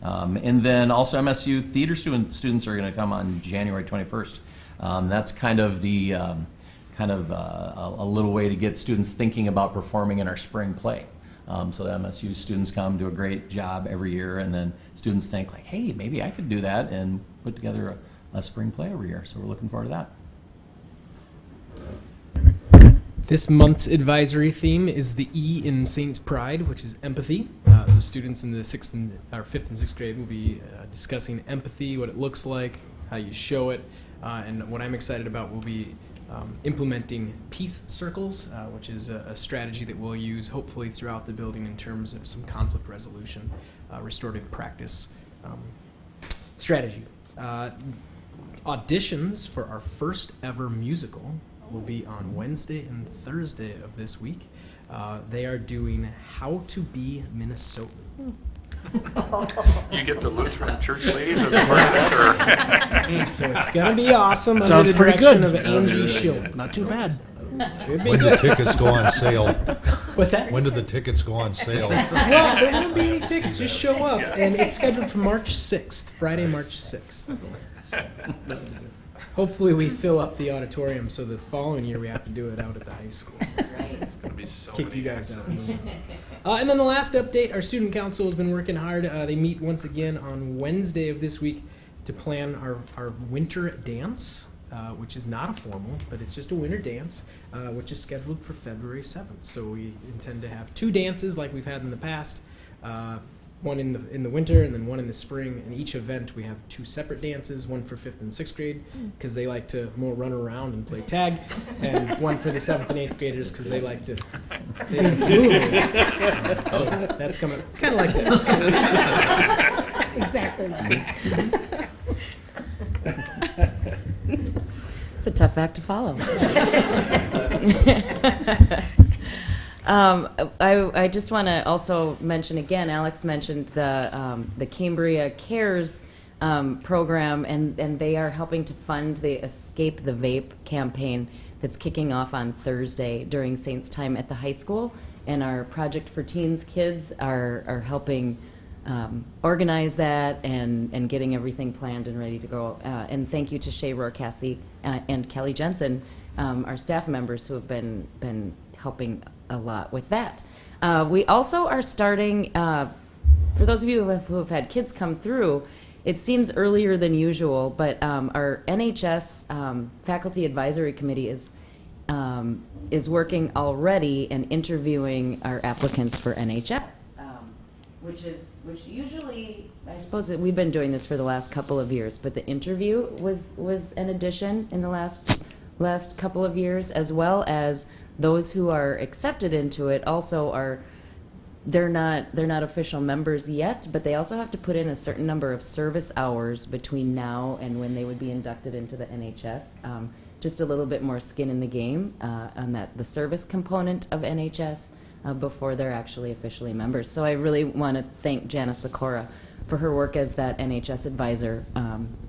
And then also MSU theater students are going to come on January 21st. That's kind of the a little way to get students thinking about performing in our spring play. So the MSU students come, do a great job every year, and then students think like, hey, maybe I could do that and put together a spring play every year. So we're looking forward to that. This month's advisory theme is the E in Saints Pride, which is empathy. So students in the 5th and 6th grade will be discussing empathy, what it looks like, how you show it, and what I'm excited about will be implementing peace circles, which is a strategy that we'll use hopefully throughout the building in terms of some conflict resolution, restorative practice strategy. Auditions for our first ever musical will be on Wednesday and Thursday of this week. They are doing How to Be Minnesotan. You get the Lutheran church ladies as a part of that, or? So it's going to be awesome under Sounds the pretty direction good. of Angie Schill. Not too bad. Should be When do good. tickets go on sale? What's that? When do the tickets go on sale? Well, there won't be any tickets. Just show up. And it's scheduled for March 6th, Friday, March 6th. Hopefully we fill up the auditorium so the following year we have to do it out at the high school. Right. It's going to be so Kick many you guys out. accents. And then the last update, our student council has been working hard. They meet once again on Wednesday of this week to plan our winter dance, which is not a formal, but it's just a winter dance, which is scheduled for February 7th. So we intend to have 2 dances like we've had in the past, one in the winter and then one in the spring. In each event, we have 2 separate dances, one for 5th and 6th grade because they like to more run around and play tag, and one for the 7th and 8th graders because they like to move. So that's coming kind of like this. Exactly like. It's a tough act to follow. I just want to also mention again, Alex mentioned the Cambria Cares program, and they are helping to fund the Escape the Vape campaign that's kicking off on Thursday during Saints time at the high school. And our Project for Teens kids are helping organize that and getting everything planned and ready to go. And thank you to Shay Rohr-Cassie and Kelly Jensen, our staff members who have been helping a lot with that. We also are starting, for those of you who have had kids come through, it seems earlier than usual, but our NHS Faculty Advisory Committee is working already and interviewing our applicants for NHS, which usually, I suppose that we've been doing this for the last couple of years, but the interview was an addition in the last couple of years, as well as those who are accepted into it also are, they're not official members yet, but they also have to put in a certain number of service hours between now and when they would be inducted into the NHS. Just a little bit more skin in the game on the service component of NHS before they're actually officially members. So I really want to thank Jana Sikora for her work as that NHS advisor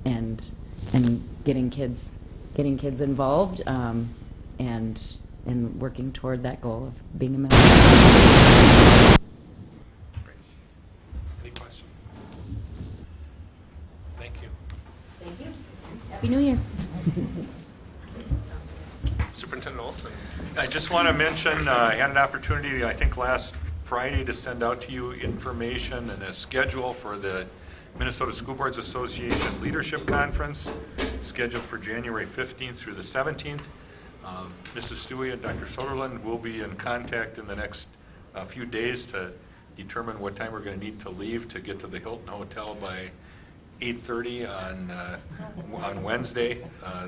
and getting kids involved and working toward that goal of being a member. Any questions? Thank you. Thank you. Happy New Year. Superintendent Olson. I just want to mention, I had an opportunity, I think last Friday, to send out to you information and a schedule for the Minnesota School Boards Association Leadership Conference, scheduled for January 15th through the 17th. Mrs. Stewie and Dr. Soderlund will be in contact in the next few days to determine what time we're going to need to leave to get to the Hilton Hotel by 8:30 on Wednesday,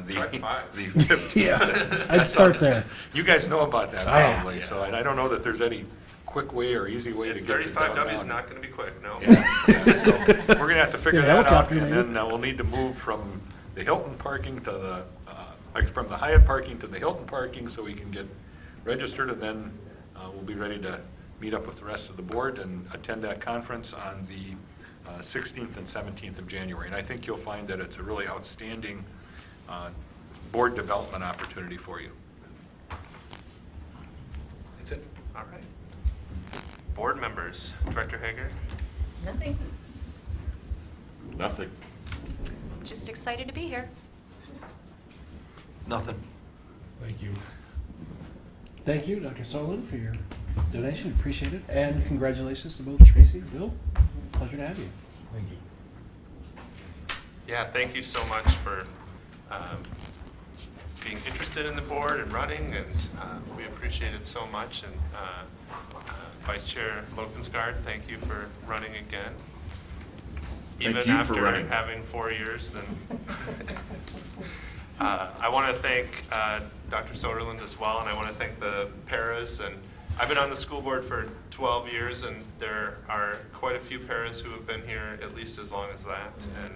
the 15th. Yeah, I'd start there. You guys know about that Oh, yeah. probably, so I don't know that there's any quick way or easy way to get to downtown. 35W is not going to be quick, no. Yeah, so we're going to have to figure Yeah, that out, helicopter, and maybe. then we'll need to move from the Hilton parking to from the Hyatt parking to the Hilton parking so we can get registered, and then we'll be ready to meet up with the rest of the board and attend that conference on the 16th and 17th of January. And I think you'll find that it's a really outstanding board development opportunity for you. That's it. All right. Board members, Director Hager. Nothing. Nothing. Just excited to be here. Nothing. Thank you. Thank you, Dr. Soderlund, for your donation. Appreciate it. And congratulations to both Tracy and Bill. Pleasure to have you. Thank you. Yeah, thank you so much for being interested in the board and running, and we appreciate it so much. And Vice Chair Lokensgaard, thank you for running again. Thank Even you for after running. having 4 years. And I want to thank Dr. Soderlund as well, and I want to thank the paras. And I've been on the school board for 12 years, and there are quite a few paras who have been here at least as long as that. And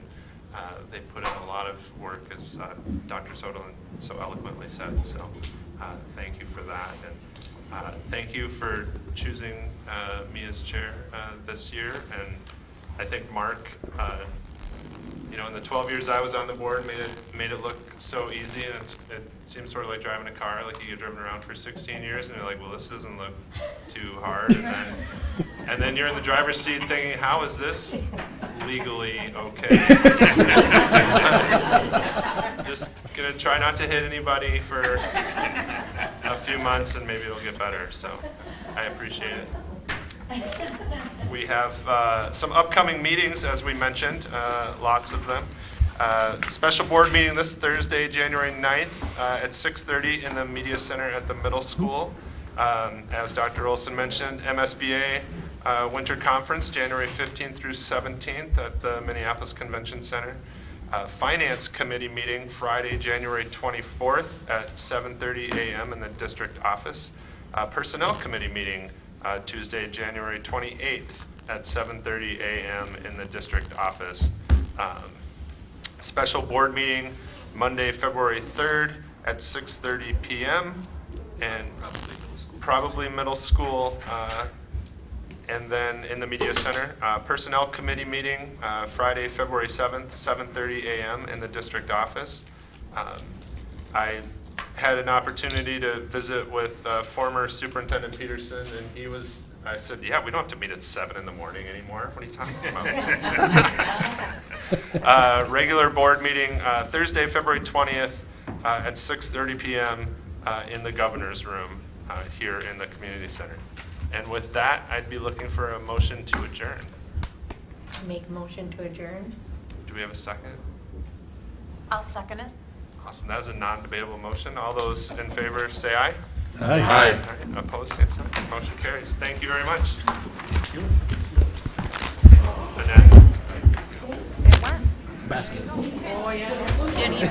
they put in a lot of work, as Dr. Soderlund so eloquently said. So thank you for that. And thank you for choosing me as chair this year. And I think Mark, in the 12 years I was on the board, made it look so easy, and it seems sort of like driving a car. Like you get driven around for 16 years, and you're like, well, this doesn't look too hard. And then you're in the driver's seat thinking, how is this legally okay? Just gonna try not to hit anybody for a few months, and maybe it'll get better. So I appreciate it. We have some upcoming meetings, as we mentioned, lots of them. Special board meeting this Thursday, January 9th at 6:30 in the Media Center at the middle school. As Dr. Olson mentioned, MSBA Winter Conference, January 15th through 17th at the Minneapolis Convention Center. Finance Committee meeting, Friday, January 24th at 7:30 a.m. in the district office. Personnel Committee meeting, Tuesday, January 28th at 7:30 a.m. in the district office. Special board meeting, Monday, February 3rd at 6:30 p.m. and probably middle school. And then in the Media Center, Personnel Committee meeting, Friday, February 7th, 7:30 a.m. in the district office. I had an opportunity to visit with former Superintendent Peterson, and he was I said, yeah, we don't have to meet at 7 in the morning anymore. What are you talking about? Regular board meeting, Thursday, February 20th at 6:30 PM in the governor's room here in the community center. And with that, I'd be looking for a motion to adjourn. Make motion to adjourn? Do we have a second? I'll second it. Awesome. That is a non-debatable motion. All those in favor say aye. Aye. Aye. Opposed, same sign. Motion carries. Thank you very much. Thank you. Annette. Basket. Oh, yes. Didn't even